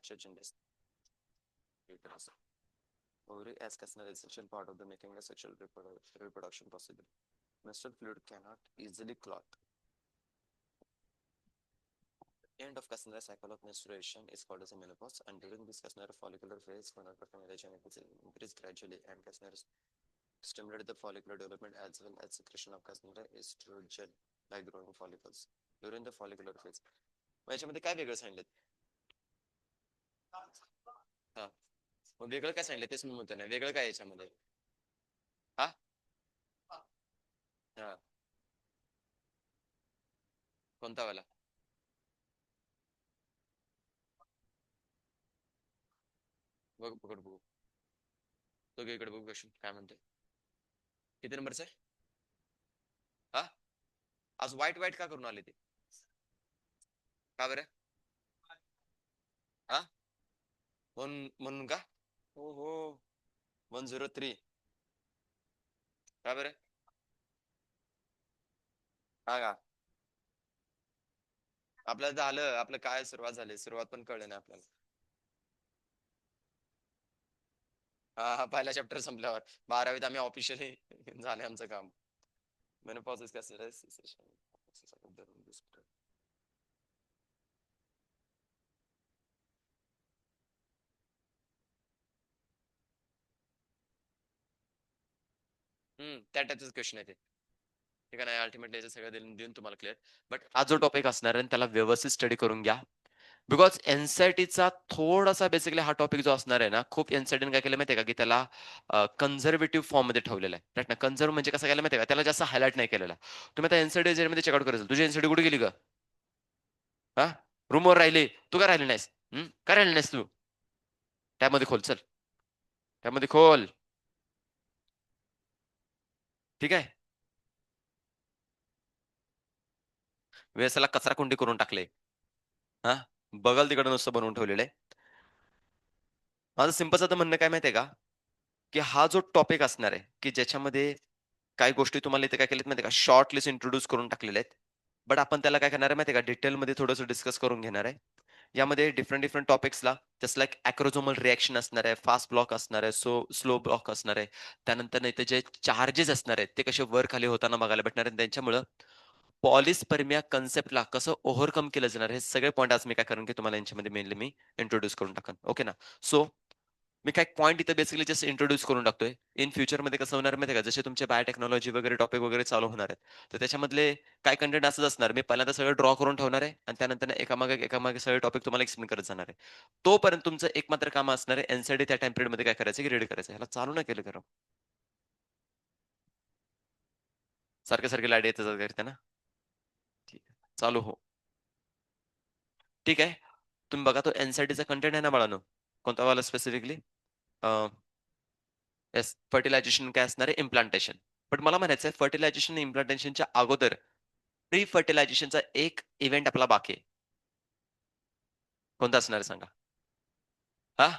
estrogen uterus. Ovary acts as an essential part of the making a sexual reproduction possible. Menstrual fluid cannot easily clot. End of customary cycle of menstruation is called as a menopause, and during this customary follicular phase, gonadotropin will increase gradually, and customary stimulate the follicular development as well as secretion of customary estrogen by growing follicles during the follicular phase. मग याच्यामध्ये काय वेगळं सांगितलं? हा, मग वेगळं काय सांगितलं तेच मी म्हणतो ना, वेगळं काय याच्यामध्ये? हा हा, कोणता वाला? बघ पकड बघू, तो इकडे बघू क्वेश्चन काय म्हणते. किती नंबरचा आहे? हा, आज वाईट वाईट का करून आले ते? का बरं? हा, म्हणून का? हो हो, 103. का बरं? हा का? आपल्याला झालं, आपलं काय सुरुवात झाली, सुरुवात पण कळलं नाही आपल्याला. हा हा, पहिला चॅप्टर संपल्यावर 12वीत आम्ही ऑफिशियली झाले आमचं काम. Menopause is considered as cessation of the त्या टाईपच क्वेश्चन आहे ते. ठीक आहे ना, अल्टिमेटली याचं सगळं देऊन तुम्हाला क्लिअर. बट हा जो टॉपिक असणार आहे त्याला व्यवस्थित स्टडी करून घ्या. बिकॉज एनसीआयटीचा थोडासा बेसिकली हा टॉपिक जो असणार आहे ना, खूप एनसीआयटीने काय केलं माहितीये का, की त्याला कन्झर्वेटिव्ह फॉर्म मध्ये ठेवलेला आहे. राईट ना, कन्झर्व म्हणजे कसं केलं माहितीये का, त्याला जास्त हायलाइट नाही केलेला. तुम्ही आता एनसीआयटी मध्ये चेकआउट करायचं, तुझी एनसीआयटी कुठे गेली का? हा, रूमवर राहिली, तू का राहिली नाहीस? का राहिली नाहीस तू? त्यामध्ये खोल, चल त्यामध्ये खोल. ठीक आहे, वेळेसला कचरा कुंडी करून टाकले. हा, बघल तिकडे नुसतं बनवून ठेवलेलं आहे. माझं सिंपलच तर म्हणणं काय माहितीये का, की हा जो टॉपिक असणार आहे, की ज्याच्यामध्ये काही गोष्टी तुम्हाला इथे काय केल्यात माहितीये का, शॉर्ट लिस्ट इंट्रोड्यूस करून टाकलेले आहेत. बट आपण त्याला काय करणार आहे माहितीये का, डिटेलमध्ये थोडंसं डिस्कस करून घेणार आहे. यामध्ये डिफरंट डिफरंट टॉपिक्सला जस्ट लाईक अॅक्रोझोमल रिॲक्शन असणार आहे, फास्ट ब्लॉक असणार आहे, स्लो ब्लॉक असणार आहे. त्यानंतर इथे जे चार्जेस असणार आहेत ते कसे वर खाली होताना बघायला भेटणार आहेत. त्यांच्यामुळं पॉलिस्पर्मिया कन्सेप्टला कसं ओव्हरकम केलं जाणार, हे सगळे पॉईंट आज मी काय करून की तुम्हाला यांच्यामध्ये मेनली मी इंट्रोड्यूस करून टाकन. ओके ना. सो मी काय पॉईंट इथे बेसिकली जस्ट इंट्रोड्यूस करून टाकतोय. इन फ्युचरमध्ये कसं होणार माहिती का, जसे तुमचे बायोटेक्नॉलॉजी वगैरे टॉपिक वगैरे चालू होणार आहेत, तर त्याच्यामधले काय कंटेंट असंच असणार. मी पहिल्यांदा सगळं ड्रॉ करून ठेवणार आहे आणि त्यानंतर एकामागे सगळे टॉपिक तुम्हाला एक्सप्लेन करत जाणार आहे. तोपर्यंत तुमचं एक मात्र काम असणार आहे, एनसीडी त्या टाइम पिरियड मध्ये काय करायचं की रेडी करायचं. ह्याला चालू नाही केलं करा, सारखे सारखे लाईट येत करते ना. ठीक आहे, चालू हो. ठीक आहे, तुम्ही बघा तो एनसीडीचा कंटेंट आहे ना बाळानो, कोणता वाला स्पेसिफिकली? येस, फर्टिलायझेशन काय असणार आहे, इम्प्लांटेशन. पण मला म्हणायचं आहे फर्टिलायझेशन इम्प्लांटेशनच्या अगोदर प्री फर्टिलायझेशनचा एक इव्हेंट आपला बाकी आहे. कोणता असणार आहे सांगा? हा,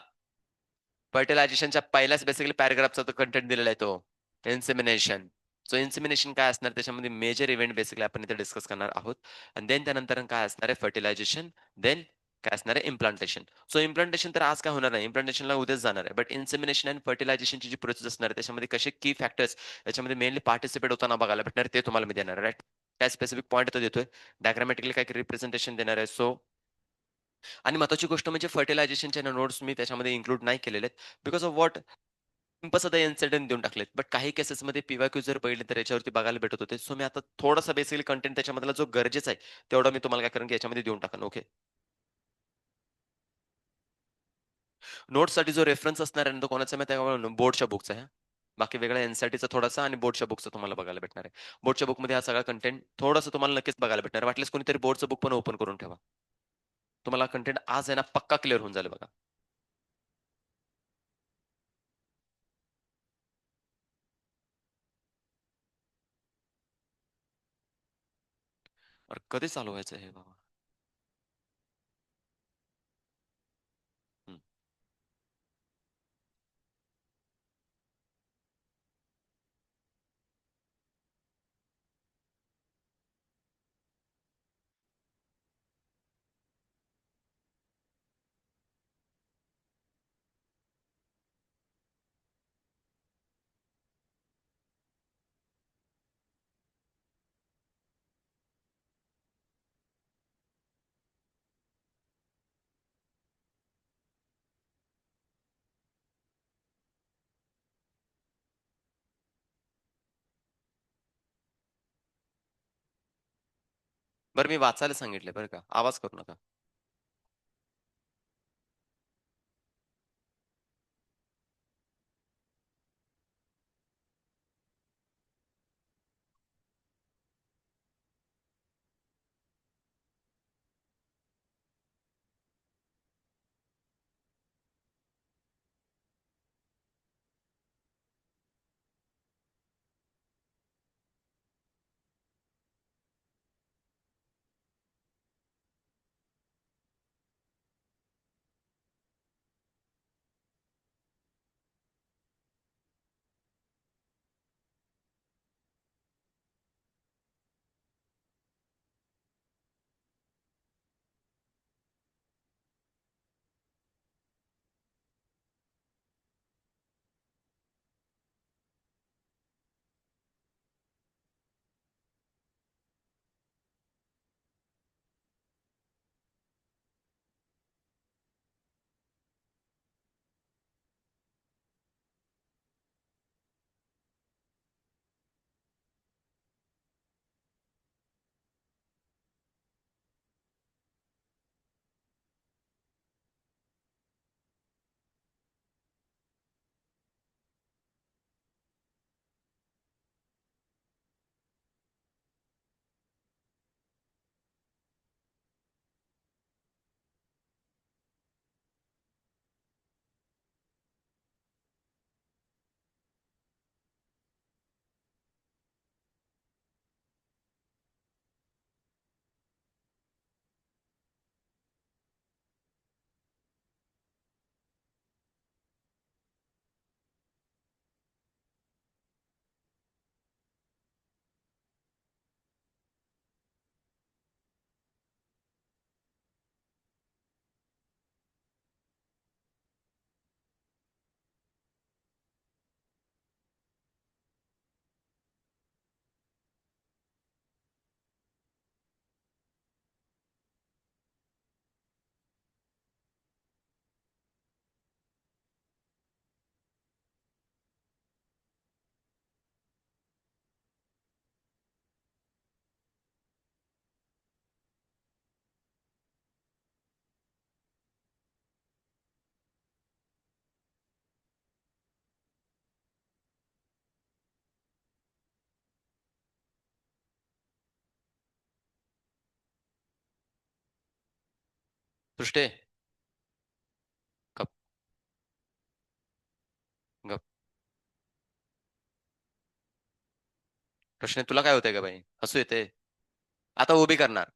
फर्टिलायझेशनच्या पहिल्याच बेसिकली पॅराग्राफचा तो कंटेंट दिलेला आहे, तो इन्सेमिनेशन. सो इन्सेमिनेशन काय असणार, त्याच्यामध्ये मेजर इव्हेंट बेसिकली आपण इथे डिस्कस करणार आहोत. आणि देन त्यानंतर काय असणार आहे, फर्टिलायझेशन. देन काय असणार आहे, इम्प्लांटेशन. सो इम्प्लांटेशन तर आज काय होणार नाही, इम्प्लांटेशनला उद्याच जाणार आहे. बट इन्सेमिनेशन आणि फर्टिलायझेशनची जी प्रोसेस असणार आहे त्याच्यामध्ये कसे की फॅक्टर्स याच्यामध्ये मेनली पार्टिसिपेट होताना बघायला भेटणार, ते तुम्हाला मी देणार आहे. राईट, काय स्पेसिफिक पॉईंट तर देतोय, डायग्रामॅटिकली काय रिप्रेझेंटेशन देणार आहे. सो आणि महत्वाची गोष्ट म्हणजे फर्टिलायझेशनचे नोट्स मी त्याच्यामध्ये इन्क्लूड नाही केलेले आहेत, बिकॉज ऑफ वॉट, सिंपल आता इन्सिडेंट देऊन टाकलेत. बट काही केसेसमध्ये पीवायक्यू जर पहिले तर याच्यावरती बघायला भेटत होते. सो मी आता थोडासा बेसिकली कंटेंट त्याच्यामधला जो गरजेचा आहे तेवढा मी तुम्हाला काय करेन की याच्यामध्ये देऊन टाकेन. ओके, नोट्ससाठी जो रेफरन्स असणार आहे ना, तो कोणाचा माहिती आहे, बोर्डच्या बुकचा आहे. बाकी वेगळा एनसीआरटीचा थोडासा आणि बोर्डच्या बुकचा तुम्हाला बघायला भेटणार आहे. बोर्डच्या बुकमध्ये हा सगळा कंटेंट थोडासा तुम्हाला नक्कीच बघायला भेटणार आहे. वाटल्यास कोणीतरी बोर्डचं बुक पण ओपन करून ठेवा, तुम्हाला कंटेंट आज आहे ना पक्का क्लिअर होऊन जाईल बघा. अरे कधी चालू व्हायचं हे बाबा? हम्म. बरं मी वाचायला सांगितलंय बरं का. आवाज करू नका. पृष्ठे गप गप. प्रश्न तुला काय होतंय का बाई? हसू येते. आता उभी करणार.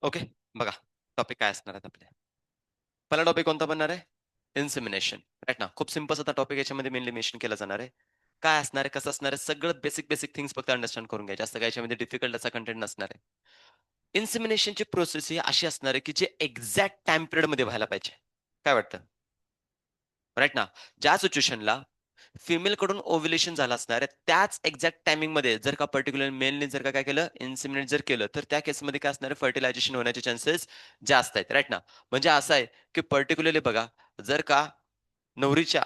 ओके. बघा, टॉपिक काय असणार आहेत आपले. पहिला टॉपिक कोणता बनणार आहे? इन्सेमिनेशन. राइट ना. खूप सिंपल असा टॉपिक याच्यामध्ये मेनली मेन्शन केला जाणार आहे. काय असणार आहे, कसं असणार आहे, सगळं बेसिक बेसिक थिंग्स फक्त अंडरस्टँड करून घ्या. जास्त काही याच्यामध्ये डिफिकल्ट असा कंटेंट नसणार आहे. इन्सेमिनेशनची प्रोसेस ही अशी असणार आहे, की जे एक्झॅक्ट टाईम पिरियडमध्ये व्हायला पाहिजे. काय वाटतं? राइट ना. ज्या सिच्युएशनला फिमेलकडून ओव्ह्युलेशन झालं असणार आहे, त्याच एक्झॅक्ट टायमिंगमध्ये जर का पर्टिक्युलर मेलने जर का काय केलं, इन्सेमिनेट जर केलं, तर त्या केसमध्ये काय असणार आहे, फर्टिलायझेशन होण्याचे चान्सेस जास्त आहेत. राइट ना. म्हणजे असं आहे, की पर्टिक्युलरली बघा, जर का नवरीच्या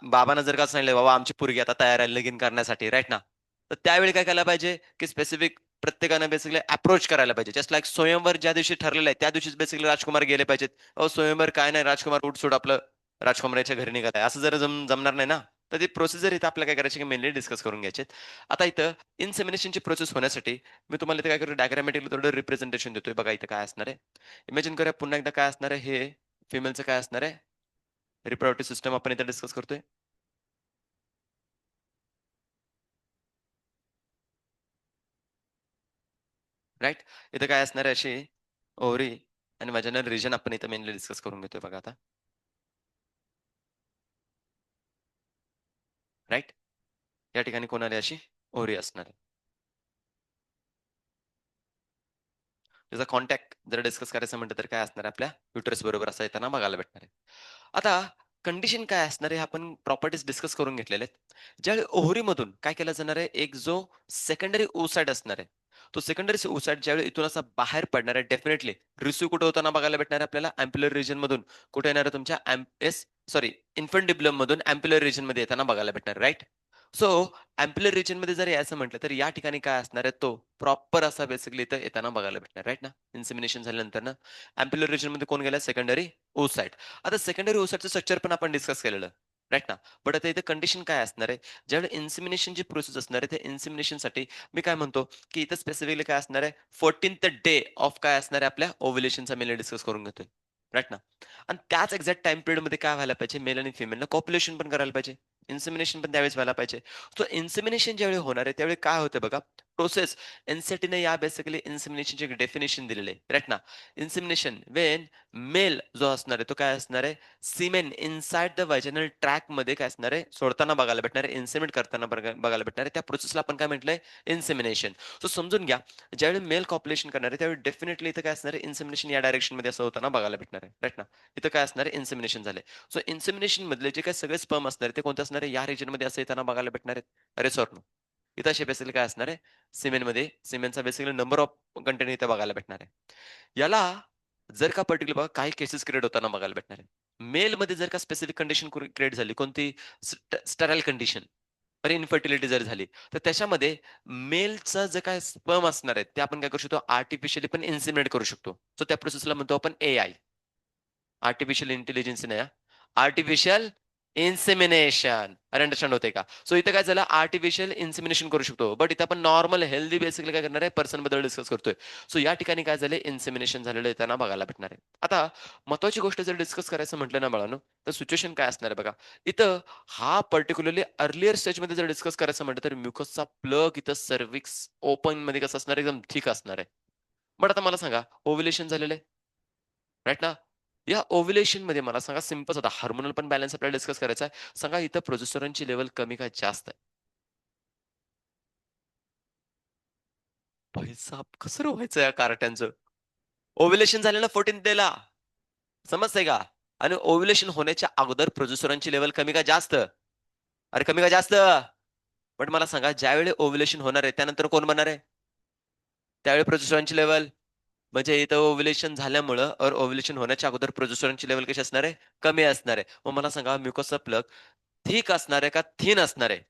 बाबांना जर का सांगितलं, "बाबा आमची पोरगी आता तयार आहे लगीन करण्यासाठी." राइट ना. तर त्यावेळी काय करायला पाहिजे, की स्पेसिफिक प्रत्येकानं बेसिकली अप्रोच करायला पाहिजे. जस्ट लाइक स्वयंवर ज्या दिवशी ठरलेलं आहे, त्या दिवशीच बेसिकली राजकुमार गेले पाहिजेत. "अहो स्वयंवर काय नाही, राजकुमार उठ-सूट आपलं राजकुमारीच्या घरी निघालाय." असं जर जमणार नाही ना. तर ती प्रोसिजर इथं आपल्याला काय करायची, की मेनली डिस्कस करून घ्यायची. आता इथं इन्सेमिनेशनची प्रोसेस होण्यासाठी मी तुम्हाला इथे काय करतो, डायग्रामॅटिकली थोडं रिप्रेझेंटेशन देतोय. बघा इथं काय असणार आहे. इमॅजिन करूया पुन्हा एकदा काय असणार आहे, हे फिमेलचं काय असणार आहे, रिप्रोडक्टिव्ह सिस्टम आपण इथे डिस्कस करतोय. राइट. इथं काय असणार आहे, अशी ओव्हरी आणि व्हाजिनल रिजन आपण इथं मेनली डिस्कस करून घेतोय बघा आता. राइट. या ठिकाणी कोण अशी ओव्हरी असणार आहे. त्याचा कॉन्टॅक्ट जर डिस्कस करायचं म्हटलं तर काय असणार आहे, आपल्या युटरस बरोबर असं येताना बघायला भेटणार आहे. आता कंडिशन काय असणार आहे, आपण प्रॉपर्टीज डिस्कस करून घेतलेले आहेत. ज्यावेळी ओव्हरीमधून काय केला जाणार आहे, एक जो सेकंडरी ओसाइट असणार आहे, तो सेकंडरी ओसाइट ज्यावेळी इथून असा बाहेर पडणार आहे, डेफिनेटली रिसिव्ह कुठे होताना बघायला भेटणार आहे आपल्याला, अँप्युलर रिजन मधून. कुठे येणार आहे, तुमच्या सॉरी, इन्फंट डिप्लम मधून अँप्युलर रिजन मध्ये येताना बघायला भेटणार, राईट. सो अँप्युलर रिजन मध्ये जर यायचं म्हटलं तर या ठिकाणी काय असणार आहे, तो प्रॉपर असा बेसिकली इथं येताना बघायला भेटणार, राईट ना. इन्सेमिनेशन झाल्यानंतर ना अँप्युलर रिजन मध्ये कोण गेला, सेकंडरी ओसाइट. आता सेकंडरी ओसाइडचं स्ट्रक्चर पण आपण डिस्कस केलेलं, राइट ना. बट आता इथे कंडिशन काय असणार आहे, ज्यावेळी इन्सेमिनेशनची प्रोसेस असणार आहे, त्या इन्सेमिनेशनसाठी मी काय म्हणतो, की इथं स्पेसिफिकली काय असणार आहे, 14th डे ऑफ काय असणार आहे, आपल्या ओव्ह्युलेशनचा मेल डिस्कस करून घेतोय, राइट ना. आणि त्याच एक्झॅक्ट टाइम पिरियडमध्ये काय व्हायला पाहिजे, मेल आणि फिमेलला कॉप्युलेशन पण करायला पाहिजे. इन्सेमिनेशन पण त्यावेळेस व्हायला पाहिजे. सो इन्सेमिनेशन ज्यावेळी होणार आहे, त्यावेळी काय होतं बघा, प्रोसेस एनसीटीने या बेसिकली इन्सेमिनेशनची एक डेफिनेशन दिलेली आहे, राइट ना. इन्सेमिनेशन वेन मेल जो असणार आहे, तो काय असणार आहे, सिमेन इनसाइड द व्हाजिनल ट्रॅकमध्ये काय असणार आहे, सोडताना बघायला भेटणार आहे, इन्सेमिनेट करताना बघायला भेटणार आहे. त्या प्रोसेसला आपण काय म्हटलंय, इन्सेमिनेशन. सो समजून घ्या, ज्यावेळी मेल कॉप्युलेशन करणार आहे, त्यावेळी डेफिनेटली इथं काय असणार आहे, इन्सेमिनेशन या डायरेक्शनमध्ये असं होताना बघायला भेटणार आहे, राइट ना. इथं काय असणार आहे, इन्सेमिनेशन झालंय. सो इन्सेमिनेशन मधले जे काही सगळे स्पर्म असणार आहे, ते कोणते असणार आहे, या रिजनमध्ये असं येताना बघायला भेटणार आहेत. अरे सॉरी, इथं असे बेसिकली काय असणार आहे, सिमेनमध्ये सिमेनचा बेसिकली नंबर ऑफ कंटेंट इथे बघायला भेटणार आहे. याला जर का पर्टिक्युलर बघा काही केसेस क्रिएट होताना बघायला भेटणार आहे. मेलमध्ये जर का स्पेसिफिक कंडिशन क्रिएट झाली, कोणती स्टराईल कंडिशन, तर इन्फर्टिलिटी जर झाली, तर त्याच्यामध्ये मेलचं जे काय स्पर्म असणार आहे, ते आपण काय करू शकतो, आर्टिफिशियली पण इन्सिमिनेट करू शकतो. सो त्या प्रोसेसला म्हणतो आपण एआय. आर्टिफिशियल इंटेलिजन्स नाही हां. Artificial insemination. अरे अंडरस्टँड होतंय का? सो इथं काय झालं, आर्टिफिशियल इन्सेमिनेशन करू शकतो. बट इथं आपण नॉर्मल हेल्दी बेसिकली काय करणार आहे, पर्सनबद्दल डिस्कस करतोय. सो या ठिकाणी काय झालंय, इन्सेमिनेशन झालेलं आहे त्यांना बघायला भेटणार आहे. आता महत्त्वाची गोष्ट जर डिस्कस करायचं म्हटलं ना बाळांनो, तर सिच्युएशन काय असणार आहे बघा. इथं हा पर्टिक्युलरली अर्लियर स्टेजमध्ये जर डिस्कस करायचं म्हटलं, तर म्युकसचा प्लग इथं सर्व्हिक्स ओपनमध्ये कसं असणार आहे, एकदम थिक असणार आहे. बट आता मला सांगा, ओव्ह्युलेशन झालेलं आहे, राइट ना? या ओव्ह्युलेशनमध्ये मला सांगा, सिंपल होता. हार्मोनल पण बॅलन्स आपल्याला डिस्कस करायचा आहे. सांगा इथं प्रोजेस्टेरॉनची लेव्हल कमी का जास्त आहे? भाईसाहब कसं रे व्हायचं या कार्ट्यांचं? ओव्ह्युलेशन झालेलं 14th डेला. समजतंय का? आणि ओव्ह्युलेशन होण्याच्या अगोदर प्रोजेस्टेरॉनची लेव्हल कमी का जास्त? अरे कमी का जास्त? पण मला सांगा, ज्यावेळी ओव्ह्युलेशन होणार आहे, त्यानंतर कोण बनणार आहे? त्यावेळी प्रोजेस्टेरॉनची लेव्हल, म्हणजे इथं ओव्ह्युलेशन झाल्यामुळं ओव्ह्युलेशन होण्याच्या अगोदर प्रोजेस्टेरॉनची लेव्हल कशी असणार आहे? कमी असणार आहे. मग मला सांगा, म्युकोसा प्लग थिक असणार आहे का थिन असणार आहे?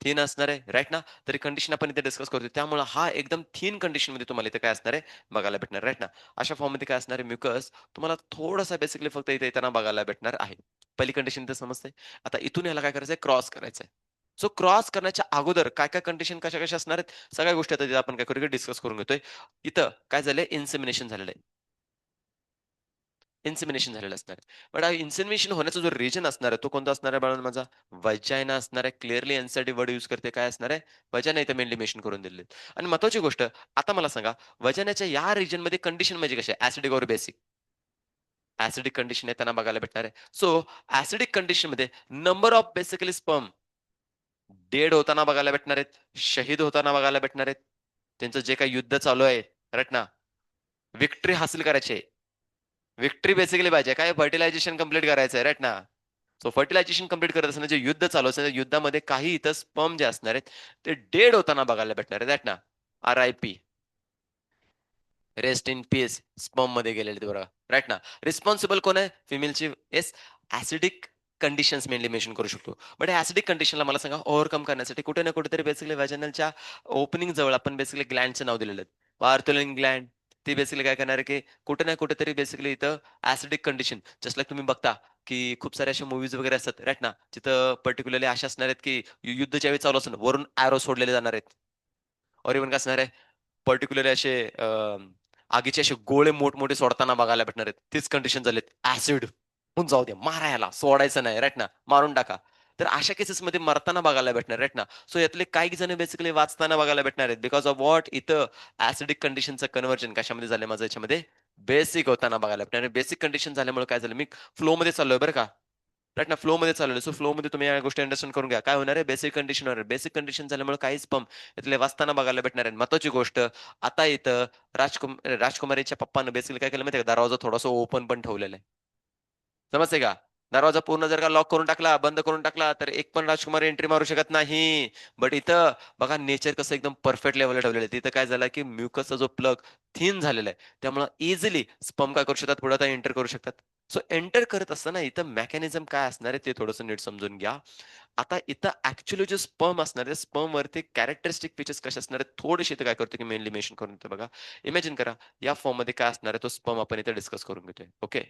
थिन असणार आहे, राइट ना? तरी कंडिशन आपण इथे डिस्कस करतोय. त्यामुळे हा एकदम थिन कंडिशनमध्ये तुम्हाला इथे काय असणार आहे, बघायला भेटणार, राइट ना? अशा फॉर्ममध्ये काय असणार आहे, म्युकस तुम्हाला थोडासा बेसिकली फक्त इथे येताना बघायला भेटणार आहे. पहिली कंडिशन इथे समजते. आता इथून याला काय करायचंय, क्रॉस करायचंय. सो क्रॉस करण्याच्या अगोदर काय-काय कंडिशन कशा-कशा असणार आहेत, सगळ्या गोष्टी आता तिथे आपण काय करूया, डिस्कस करून घेतोय. इथं काय झालंय, इन्सेमिनेशन झालेलं आहे. इन्सेमिनेशन झालेलं असणार आहे. बट हा इन्सेमिनेशन होण्याचा जो रिजन असणार आहे, तो कोणता असणार आहे बाळांनो माझा? व्हाजायना असणार आहे. क्लिअरली एन-सी-आर-टी वर्ड यूज करते. काय असणार आहे? व्हाजायना इथं मेनली मेन्शन करून दिलेलं आहे. आणि महत्त्वाची गोष्ट, आता मला सांगा, व्हाजायनाच्या या रिजनमध्ये कंडिशन म्हणजे कशी आहे? ॲसिडिक और बेसिक? ॲसिडिक कंडिशन येताना बघायला भेटणार आहे. सो ॲसिडिक कंडिशनमध्ये number of basically sperm dead होताना बघायला भेटणार आहेत, शहीद होताना बघायला भेटणार आहेत. त्यांचं जे काही युद्ध चालू आहे, राइट ना? व्हिक्टरी हासिल करायची आहे. व्हिक्टरी बेसिकली पाहिजे. काय फर्टिलायझेशन कंप्लीट करायचं आहे, राइट ना? सो फर्टिलायझेशन कंप्लीट करत असताना जे युद्ध चालू असेल, त्या युद्धामध्ये काही इथं स्पर्म जे असणार आहेत, ते डेड होताना बघायला भेटणार आहेत, राइट ना? आर-आय-पी. रेस्ट इन पीस स्पर्ममध्ये गेलेले ते बघा, राइट ना? रिस्पॉन्सिबल कोण आहे? फिमेलची yes, acidic conditions mainly mention करू शकतो. बट ॲसिडिक कंडिशनला मला सांगा ओव्हरकम करण्यासाठी कुठे ना कुठेतरी बेसिकली व्हाजिनलच्या ओपनिंग जवळ आपण बेसिकली ग्लँडचं नाव दिलेलं आहे. बार्थोलिन ग्लँड ती बेसिकली काय करणार आहे, की कुठे ना कुठेतरी बेसिकली इथं ॲसिडिक कंडिशन जस्ट लाइक तुम्ही बघता, की खूप सारे असे मूव्हीज वगैरे असतात, राइट ना? तिथं पर्टिक्युलरली अशा असणार आहेत, की युद्ध ज्यावेळी चालू असेल, वरून एरो सोडलेले जाणार आहेत. और इव्हन काय असणार आहे, पर्टिक्युलरली असे आगीचे असे गोळे मोठमोठे सोडताना बघायला भेटणार आहेत. तीच कंडिशन झालीत. ॲसिड होऊन जाऊ द्या, मारा याला, सोडायचं नाही, राइट ना? मारून टाका. तर अशा केसेसमध्ये मरताना बघायला भेटणार, राइट ना? सो यातले काही जण बेसिकली वाचताना बघायला भेटणार आहेत. Because of what? इथं ॲसिडिक कंडिशनचं कन्व्हर्जन कशामध्ये झालंय माझं याच्यामध्ये? बेसिक होताना बघायला भेटणार आहे. बेसिक कंडिशन झाल्यामुळे काय झालं, मी फ्लोमध्ये चाललोय बरं का. राइट ना? फ्लोमध्ये चाललोय. सो फ्लोमध्ये तुम्ही या गोष्टी अंडरस्टँड करून घ्या. काय होणार आहे? बेसिक कंडिशन होणार आहे. बेसिक कंडिशन झाल्यामुळे काहीच पंप इथले वाचताना बघायला भेटणार आहे. महत्त्वाची गोष्ट, आता इथं राजकुमारीच्या पप्पानं बेसिकली काय केलं माहिती आहे का? दरवाजा थोडासा ओपन पण ठेवलेला आहे. समजतंय का? दरवाजा पूर्ण जर का लॉक करून टाकला, बंद करून टाकला, तर एक पण राजकुमारी एंट्री मारू शकत नाही. बट इथं बघा नेचर कसं एकदम परफेक्ट लेव्हलला ठेवलेलं आहे. तिथं काय झालं, की म्युकसचा जो प्लग थिन झालेला आहे. त्यामुळं इझिली स्पर्म काय करू शकतात, पुढे एंटर करू शकतात. सो एंटर करत असताना इथं मेकॅनिझम काय असणार आहे, ते थोडंसं नीट समजून घ्या. आता इथं ॲक्चुअली जे स्पर्म असणार आहे, स्पर्मवरती कॅरेक्टरिस्टिक फीचर्स कसे असणार आहेत, थोडेसे इथं काय करतो, की मेनली मेन्शन करून देतो बघा. इमॅजिन करा, या फॉर्ममध्ये काय असणार आहे, तो स्पर्म आपण इथे डिस्कस करून घेतोय. ओके.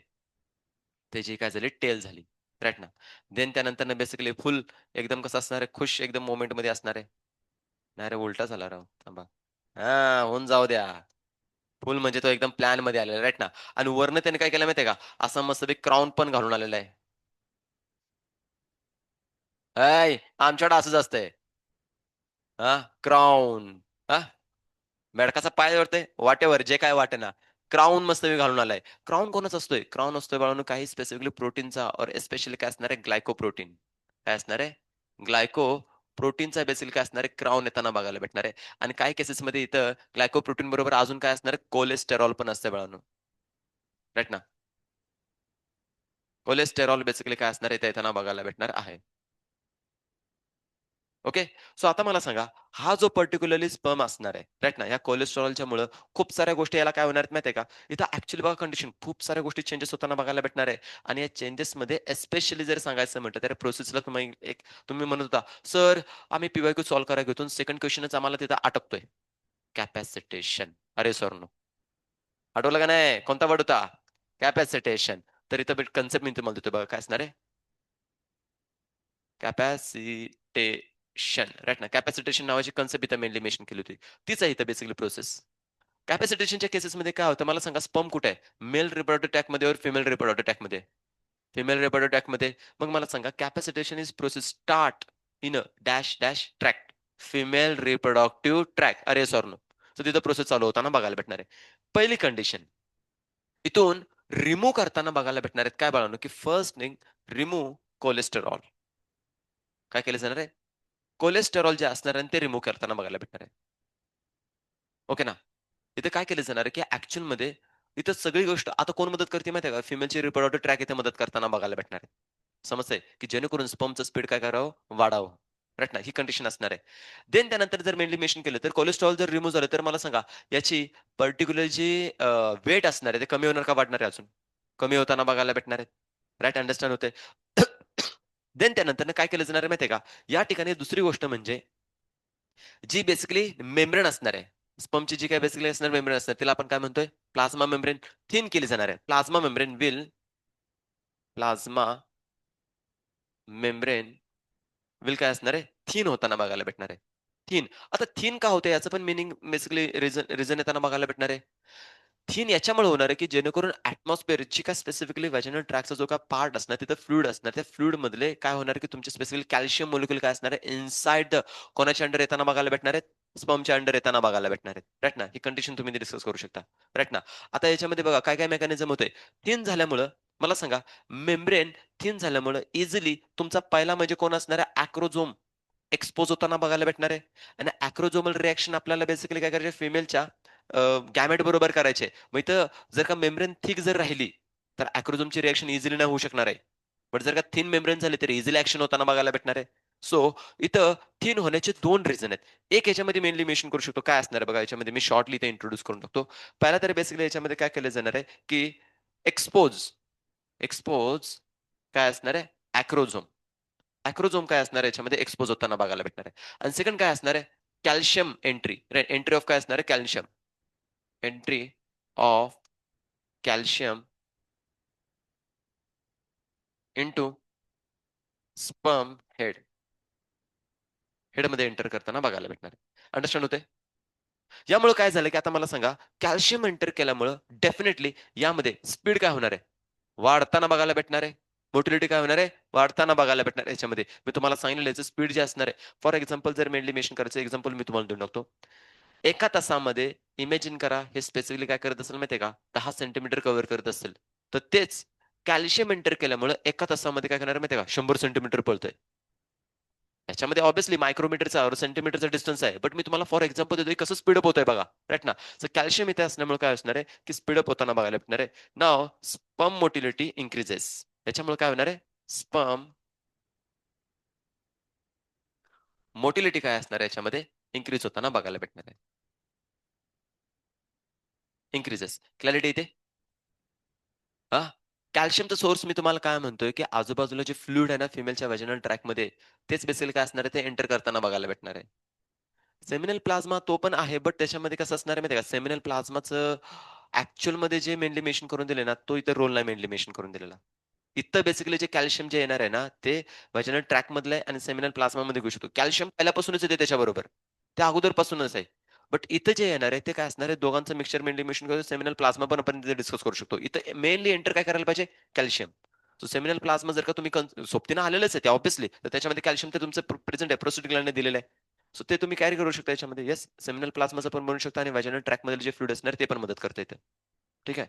त्याची काय झाली, टेल झाली. राइट ना. देन त्यानंतरनं बेसिकली फुल एकदम कसं असणार आहे, खुश एकदम मोमेंटमध्ये असणार आहे. नाही रे, उलटा झाला राव. थांबा. हां, होऊन जाऊ द्या. फुल म्हणजे तो एकदम प्लॅनमध्ये आलेला राइट ना. आणि वरनं त्याने काय केलं माहिती आहे का, असा मस्तपैकी क्राउन पण घालून आलेला आहे. "ऐ, आमच्याकडे असंच असतंय." हां, क्राउन. हां, बेडकाचा पाय वरती व्हॉटएव्हर जे काय वाटेना. क्राउन मस्तपैकी घालून आलाय. क्राउन कोणाचा असतोय? क्राउन असतोय बाळांनो काही स्पेसिफिकली प्रोटीनचा और स्पेशली काय असणार आहे ग्लायकोप्रोटीन. काय असणार आहे? ग्लायकोप्रोटीनचा बेसिकली काय असणार आहे क्राउन येताना बघायला भेटणार आहे. आणि काही केसेसमध्ये इथं ग्लायकोप्रोटीन बरोबर अजून काय असणार आहे कोलेस्टेरॉल पण असते बाळांनो. राइट ना. कोलेस्टेरॉल बेसिकली काय असणार आहे ते येताना बघायला भेटणार आहे. ओके. सो आता मला सांगा, हा जो पार्टिक्युलरली स्पर्म असणार आहे, राइट ना, या कोलेस्टेरॉलच्यामुळं खूप साऱ्या गोष्टी याला काय होणार आहेत माहिती आहे का? इथं ॲक्चुअली बघा कंडिशन खूप साऱ्या गोष्टी चेंजेस होताना बघायला भेटणार आहे आणि या चेंजेसमध्ये एस्पेशली जर सांगायचं म्हटलं तर प्रोसेसला तुम्ही म्हणत होता, "सर, आम्ही पी-वाय-क्यू सॉल्व्ह करायला घेतो सेकंड क्वेश्चनच आम्हाला तिथं अटकतोय." कॅपॅसिटेशन. अरे सर नो. आठवलं का नाही? कोणता वर्ड होता? कॅपॅसिटेशन. तर इथं कन्सेप्ट मी तुम्हाला देतो बघा काय असणार आहे? कॅपॅसिटेशन, राइट ना. कॅपॅसिटेशन नावाची कन्सेप्ट इथं मेनली मेन्शन केली होती. तीच आहे इथं बेसिकली प्रोसेस. कॅपॅसिटेशनच्या केसेसमध्ये काय होतं मला सांगा स्पर्म कुठे आहे? मेल रिप्रोडक्टिव्ह ट्रॅक्टमध्ये और फिमेल रिप्रोडक्टिव्ह ट्रॅक्टमध्ये? फिमेल रिप्रोडक्टिव्ह ट्रॅक्टमध्ये. मग मला सांगा capacitation is process start in a dash dash tract. Female reproductive tract. अरे येस नो? तर तिथं प्रोसेस चालू होताना बघायला भेटणार आहे. पहिली कंडिशन. इथून रिमूव्ह करताना बघायला भेटणार आहेत काय बाळांनो, की फर्स्ट थिंग रिमूव्ह कोलेस्टेरॉल. काय केलं जाणार आहे? कोलेस्टेरॉल जे असणार आहे ते रिमूव्ह करताना बघायला भेटणार आहे. ओके ना. इथे काय केलं जाणार आहे, की ॲक्चुअलमध्ये इथं सगळी गोष्ट आता कोण मदत करते माहिती आहे का? फिमेलची रिप्रोडक्टिव्ह ट्रॅक इथे मदत करताना बघायला भेटणार आहे. समजतंय? की जेणेकरून स्पर्मचं स्पीड काय करावं? वाढावं. राइट ना? ही कंडिशन असणार आहे. देन त्यानंतर जर मेनली मेन्शन केलं तर कोलेस्टेरॉल जर रिमूव्ह झालं तर मला सांगा याची पर्टिक्युलर जी वेट असणार आहे ते कमी होणार का वाढणार आहे अजून? कमी होताना बघायला भेटणार आहेत. राइट अंडरस्टँड होतंय. देन त्यानंतरनं काय केलं जाणार आहे माहिती आहे का? या ठिकाणी दुसरी गोष्ट म्हणजे जी बेसिकली मेम्ब्रेन असणार आहे. स्पर्मची जी काही बेसिकली असणार मेम्ब्रेन असणार तिला आपण काय म्हणतोय? प्लाझ्मा मेम्ब्रेन थिन केली जाणार आहे. प्लाझ्मा मेम्ब्रेन विल काय असणार आहे? थिन होताना बघायला भेटणार आहे. थिन. आता थिन का होते याचं पण मीनिंग बेसिकली रिझन रिझन येताना बघायला भेटणार आहे. थिन याच्यामुळे होणार आहे, की जेणेकरून ॲटमॉस्फिअरची काय स्पेसिफिकली व्हॅजिनल ट्रॅकचा जो काही पार्ट असणार, तिथं फ्लुइड असणार. त्या फ्लुइडमधले काय होणार, की तुमचे स्पेसिफिकली कॅल्शियम मॉलिक्यूल काय असणार आहे, इनसाइड द कोणाच्या अंडर येताना बघायला भेटणार आहेत? स्पर्मच्या अंडर येताना बघायला भेटणार आहेत. राइट ना? ही कंडिशन तुम्ही डिस्कस करू शकता. राइट ना? आता याच्यामध्ये बघा काय-काय मेकॅनिझम होतंय. थिन झाल्यामुळं मला सांगा, मेम्ब्रेन थिन झाल्यामुळं इझिली तुमचा पहिला म्हणजे कोण असणार आहे? ॲक्रोझोम एक्सपोज होताना बघायला भेटणार आहे. आणि ॲक्रोझोमल रिएक्शन आपल्याला बेसिकली काय करायचे फिमेलच्या गॅमेट बरोबर करायचे. मग इथं जर का मेम्ब्रेन थिक जर राहिली, तर ॲक्रोझोमची रिएक्शन इझिली नाही होऊ शकणार आहे. बट जर का थिन मेम्ब्रेन झाली, तर इझिली ॲक्शन होताना बघायला भेटणार आहे. सो इथं थिन होण्याचे 2 रिझन आहेत. एक याच्यामध्ये मेनली मेन्शन करू शकतो. काय असणार आहे बघा, याच्यामध्ये मी शॉर्टली इथे इंट्रोड्यूस करून टाकतो. पहिला तर बेसिकली याच्यामध्ये काय केलं जाणार आहे, की एक्सपोज एक्सपोज काय असणार आहे? ॲक्रोझोम. ॲक्रोझोम काय असणार आहे याच्यामध्ये एक्सपोज होताना बघायला भेटणार आहे. आणि सेकंड काय असणार आहे? Calcium entry. Right? Entry of काय असणार आहे? Calcium. Entry of calcium into sperm head. हेडमध्ये एंटर करताना बघायला भेटणार आहे. अंडरस्टँड होतंय? यामुळे काय झालं, की आता मला सांगा, कॅल्शियम एंटर केल्यामुळं डेफिनेटली यामध्ये स्पीड काय होणार आहे? वाढताना बघायला भेटणार आहे. मोटिलिटी काय होणार आहे? वाढताना बघायला भेटणार आहे याच्यामध्ये. मी तुम्हाला सांगितलेलं याचं स्पीड जे असणार आहे. फॉर एक्झाम्पल जर मेनली मेन्शन करायचं एक्झाम्पल मी तुम्हाला देऊन टाकतो. एका तासामध्ये इमॅजिन करा हे स्पेसिफिकली काय करत असेल माहिती आहे का? 10 सेंटीमीटर कव्हर करत असेल. तर तेच कॅल्शियम एंटर केल्यामुळं एका तासामध्ये काय करणार आहे माहिती आहे का? 100 सेंटीमीटर पळतंय. याच्यामध्ये ऑब्व्हियसली मायक्रोमीटरचा और सेंटीमीटरचा डिस्टन्स आहे. बट मी तुम्हाला फॉर एक्झाम्पल देतोय कसं स्पीड अप होतंय बघा. राइट ना? सो कॅल्शियम इथे असल्यामुळे काय असणार आहे, की स्पीड अप होताना बघायला भेटणार आहे. Now sperm motility increases. याच्यामुळे काय होणार आहे? स्पर्म मोटिलिटी काय असणार आहे याच्यामध्ये? इन्क्रीज होताना बघायला भेटणार आहे. इन्क्रीजेस. क्लॅरिटी इथे? हां. कॅल्शियमचा सोर्स मी तुम्हाला काय म्हणतोय, की आजूबाजूला जे फ्लुइड आहे ना फिमेलच्या व्हॅजिनल ट्रॅकमध्ये, तेच बेसिकली काय असणार आहे, ते एंटर करताना बघायला भेटणार आहे. सेमिनल प्लाझ्मा तो पण आहे, बट त्याच्यामध्ये कसं असणार आहे माहिती आहे का? सेमिनल प्लाझ्माचं ॲक्चुअलमध्ये जे मेनली मेन्शन करून दिले ना, तो इथे रोल नाही मेनली मेन्शन करून दिलेला. इथं बेसिकली जे कॅल्शियम जे येणार आहे ना, ते व्हॅजिनल ट्रॅकमधलं आहे आणि सेमिनल प्लाझ्मामध्ये घुसू शकतो. कॅल्शियम पहिल्यापासूनच येते त्याच्याबरोबर. ते अगोदरपासूनच आहे. बट इथं जे येणार आहे, ते काय असणार आहे, दोघांचं मिक्सचर मेनली मेन्शन करून सेमिनल प्लाझ्मा पण आपण तिथे डिस्कस करू शकतो. इथं मेनली एंटर काय करायला पाहिजे? कॅल्शियम. सो सेमिनल प्लाझ्मा जर का तुम्ही सोबतीनं आलेलंच आहे ते ऑब्व्हियसली. तर त्याच्यामध्ये कॅल्शियम तर तुमचं प्रेझेंट आहे. प्रोस्टेट ग्लँडने दिलेलं आहे. सो ते तुम्ही कॅरी करू शकता याच्यामध्ये. येस, सेमिनल प्लाझ्माचं पण बनवू शकता आणि व्हॅजिनल ट्रॅकमधले जे फ्लुइड असणार ते पण मदत करता येतं. ठीक आहे.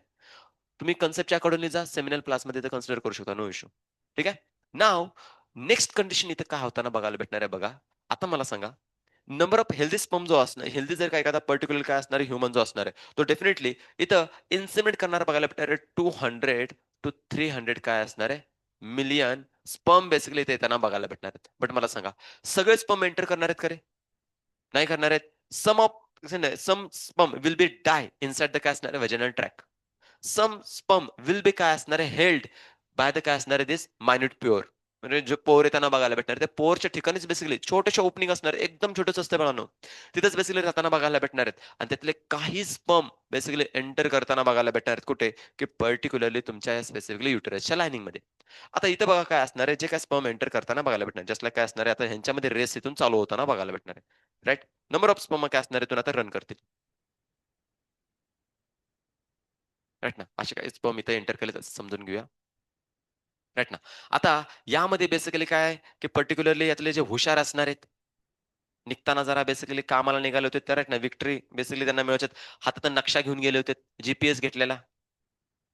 तुम्ही कन्सेप्टच्या अकॉर्डिंगली जा. सेमिनल प्लाझ्मा तिथे कन्सिडर करू शकता. No issue. ठीक आहे. नाऊ नेक्स्ट कंडिशन इथे काय होताना बघायला भेटणार आहे बघा. आता मला सांगा, नंबर ऑफ हेल्दी स्पर्म जो असणार हेल्दी जर का एखादा पर्टिक्युलर काय असणार आहे, ह्युमन जो असणार आहे, तो डेफिनेटली इथं इन्सेमिनेट करणारा बघायला भेटणार आहे 200 टू 300 काय असणार आहे, मिलियन स्पर्म बेसिकली इथे येताना बघायला भेटणार आहेत. बट मला सांगा, सगळे स्पर्म एंटर करणार आहेत का रे? नाही करणार आहेत. Some sperm will be die inside the काय असणार आहे, vaginal track. Some sperm will be काय असणार आहे, हेल्ड बाय द काय असणार आहे, दिस मायन्यूट प्युअर. म्हणजे जे पोर आहे त्यांना बघायला भेटणार. त्या पोरच्या ठिकाणीच बेसिकली छोटेशा ओपनिंग असणार. एकदम छोटंसं असतं बाळांनो. तिथेच बेसिकली राहताना बघायला भेटणार आहेत. आणि त्यातले काही स्पर्म बेसिकली एंटर करताना बघायला भेटणार आहेत. कुठे? की पर्टिक्युलरली तुमच्या या स्पेसिफिकली युटेरसच्या लायनिंगमध्ये. आता इथं बघा काय असणार आहे, जे काय स्पर्म एंटर करताना बघायला भेटणार. जस्ट लाईक काय असणार आहे, आता ह्यांच्यामध्ये रेस इथून चालू होताना बघायला भेटणार आहे. राइट? नंबर ऑफ स्पर्म काय असणार आहे, इथून आता रन करतील. राइट ना? असे काही स्पर्म इथे एंटर केलेत असं समजून घेऊया. राइट ना? आता यामध्ये बेसिकली काय आहे, की पर्टिक्युलरली यातले जे हुशार असणार आहेत, निघताना जरा बेसिकली कामाला निघाले होते, तर आहेत ना व्हिक्टरी बेसिकली त्यांना मिळवायच्यात. हातात नक्षा घेऊन गेले होते, जी-पी-एस घेतलेला.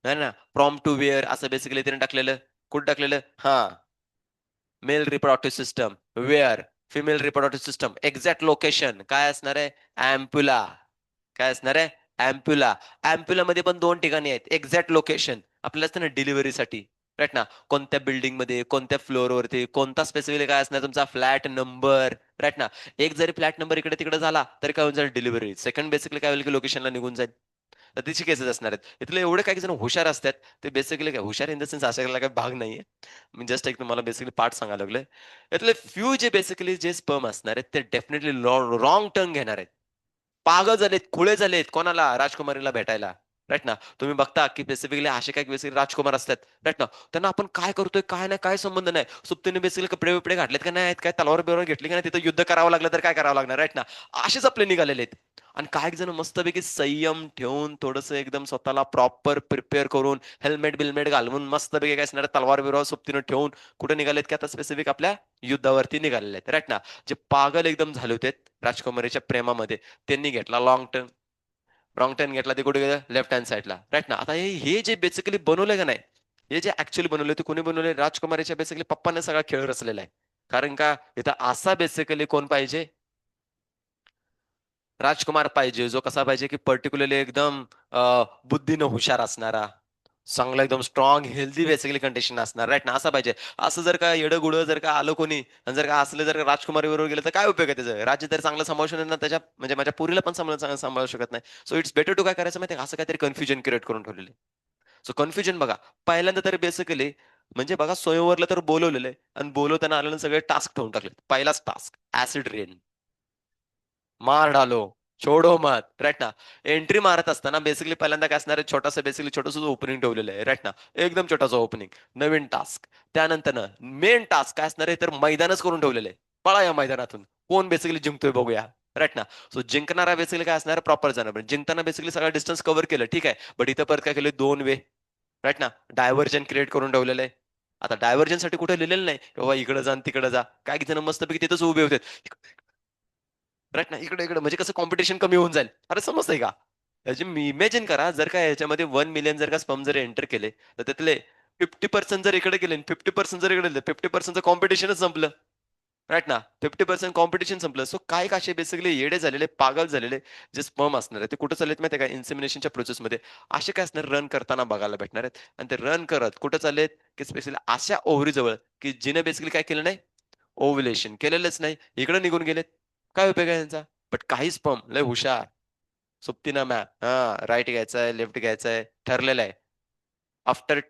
आहे ना? प्रॉम्प्ट टू वेअर असं बेसिकली त्याने टाकलेलं. कुठं टाकलेलं? हां. Male reproductive system, where, female reproductive system, exact location काय असणार आहे? एम्प्युला. काय असणार आहे? एम्प्युला. एम्प्युलामध्ये पण 2 ठिकाणी आहेत. एक्झॅक्ट लोकेशन आपल्याला असतं ना डिलिव्हरीसाठी. राइट ना? कोणत्या बिल्डिंगमध्ये, कोणत्या फ्लोअरवरती, कोणता स्पेसिफिकली काय असणार तुमचा फ्लॅट नंबर. राइट ना? एक जरी फ्लॅट नंबर इकडे-तिकडे झाला, तरी काय होऊन जाईल डिलिव्हरी. सेकंड बेसिकली काय होईल की लोकेशनला निघून जाईल. तर त्याची केसेस असणार आहेत. इथले एवढे काही जण हुशार असतात. ते बेसिकली काय हुशार इन द सेन्स अशाला काही भाग नाहीये. मी जस्ट एक तुम्हाला बेसिकली पार्ट सांगायला लागलोय. यातले फ्यू जे बेसिकली जे स्पर्म असणार आहेत, ते डेफिनिटली रॉंग टर्न घेणार आहेत. पागल झालेत, खुळे झालेत. कोणाला? राजकुमारीला भेटायला. राइट ना? तुम्ही बघता की स्पेसिफिकली असे काही बेसिकली राजकुमार असतात. राइट ना? त्यांना आपण काय करतोय, काय नाही, काय संबंध नाही. सुप्तीने बेसिकली कपडे-बिपडे घातलेत का नाही, काय तलवार-बिलवार घेतली का नाही, तिथं युद्ध करावं लागलं तर काय करावं लागणार? राइट ना? असेच आपले निघालेले आहेत. आणि काही जण मस्तपैकी संयम ठेवून थोडंसं एकदम स्वतःला प्रॉपर प्रिपेअर करून हेल्मेट बिल्मेट घालवून मस्तपैकी काय असणार तलवार बिलवार सोबतीनं ठेवून कुठे निघालेत की आता स्पेसिफिक आपल्या युद्धावरती निघालेले आहेत राईट ना. जे पागल एकदम झाले होते राजकुमारीच्या प्रेमामध्ये, त्यांनी घेतला लॉंग टर्न, रॉंग टर्न घेतला ते कुठे गेलं लेफ्ट हँड साईडला राईट ना. आता हे जे बेसिकली बनवलंय का नाही, हे जे ऍक्च्युअली बनवले ते कोणी बनवले, राजकुमारीच्या बेसिकली पप्पाने सगळा खेळ रचलेला आहे. कारण का इथं असा बेसिकली कोण पाहिजे, राजकुमार पाहिजे जो कसा पाहिजे की पर्टिक्युलरली एकदम बुद्धीनं हुशार असणारा, चांगला एकदम स्ट्रॉंग हेल्दी बेसिकली कंडिशन असणार राईट ना, असा पाहिजे. असं जर का येडं जर का आलं कोणी आणि जर का असलं जर का राजकुमारी बरोबर गेलं तर काय उपयोग आहे त्याचं, राज्य तर चांगलं सांभाळू शकत नाही त्याच्या, म्हणजे माझ्या पुरीला पण सांभाळू शकत नाही. सो इट्स बेटर टू काय करायचं माहिती असं काहीतरी कन्फ्युजन क्रिएट करून ठेवलेले. सो कन्फ्युजन बघा, पहिल्यांदा तर बेसिकली म्हणजे बघा स्वयंवरला तर बोलवलेलं आहे आणि बोलवताना आलेलं सगळे टास्क ठेवून टाकले. पहिलाच टास्क ऍसिड रेन, मार डालो, छोडो मत, राईट ना. एंट्री मारत असताना बेसिकली पहिल्यांदा काय असणार आहे, छोटासा बेसिकली छोटंसं ओपनिंग ठेवलेलं आहे, राईट ना. एकदम छोटासा ओपनिंग, नवीन टास्क. त्यानंतर मेन टास्क काय असणार आहे, तर मैदानच करून ठेवलेलं आहे. पळा या मैदानातून, कोण बेसिकली जिंकतोय बघूया, राईट ना. सो जिंकणारा बेसिकली काय असणार, प्रॉपर जाणार. जिंकताना बेसिकली सगळा डिस्टन्स कव्हर केलं, ठीक आहे. बट इथं परत काय केलं, 2 वे, राईट ना. डायव्हर्जन क्रिएट करून ठेवलेलं आहे. आता डायव्हर्जन साठी कुठे लिहिलेलं नाही, बाबा इकडे जा तिकडे जा. काही जण मस्तपैकी तिथंच उभे होते, राईट ना, इकडे इकडे, म्हणजे कसं कॉम्पिटिशन कमी होऊन जाईल. अरे समजतंय का? त्याची मी इमॅजिन करा, जर का याच्यामध्ये 1 मिलियन जर का स्पर्म जर एंटर केले, तर त्यातले 50% जर इकडे गेले, 50% जर इकडे गेले, 50%चं कॉम्पिटिशनच संपलं. राईट ना. 50% कॉम्पिटिशन संपलं. सो काही असे बेसिकली येडे झालेले, पागल झालेले जे स्पर्म असणार आहे, ते कुठे चाललेत माहिती आहे का? इन्सेमिनेशनच्या प्रोसेसमध्ये. असे काय असणार, रन करताना बघायला भेटणार आहेत. आणि ते रन करत कुठे चाललेत, की स्पेशली अशा ओव्हरीजवळ, की जिने बेसिकली काय केलं नाही, ओव्हुलेशन केलेलंच नाही. इकडे निघून गेलेत. काय उपयोग आहे त्यांचा? बट काही स्पर्म लय हुशार. सोबतीनं हां, राइट घ्यायचा लेफ्ट घ्यायचा ठरलेलं आहे. आफ्टर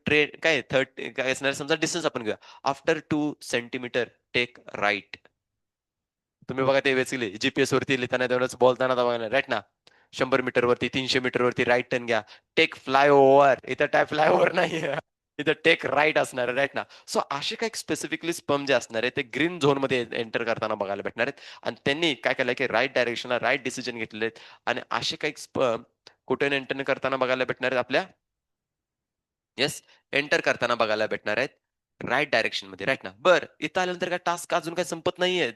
काय 30 काय असणार समजा डिस्टन्स आपण घेऊया. After 2 centimetre take right. तुम्ही बघा ते बेसिकली वरती लिहिताना तेवढंच बोलताना बघा राइट ना. 100 मीटरवरती, 300 मीटरवरती राइट टर्न घ्या. Take flyover. इथं काय फ्लायओव्हर नाहीये. इथं टेक राइट असणार आहे, राइट ना. सो असे काही स्पेसिफिकली स्पर्म जे असणार आहे, ते ग्रीन झोनमध्ये एंटर करताना बघायला भेटणार आहेत. आणि त्यांनी काय केलंय, की राइट डायरेक्शनला राइट डिसिजन घेतलेले आहेत. आणि असे काही स्पर्म कुठे एंटर करताना बघायला भेटणार आहेत आपल्या, येस, एंटर करताना बघायला भेटणार आहेत, राइट डायरेक्शनमध्ये, राइट ना. बरं, इथं आल्यानंतर काय टास्क अजून काही संपत नाहीयेत.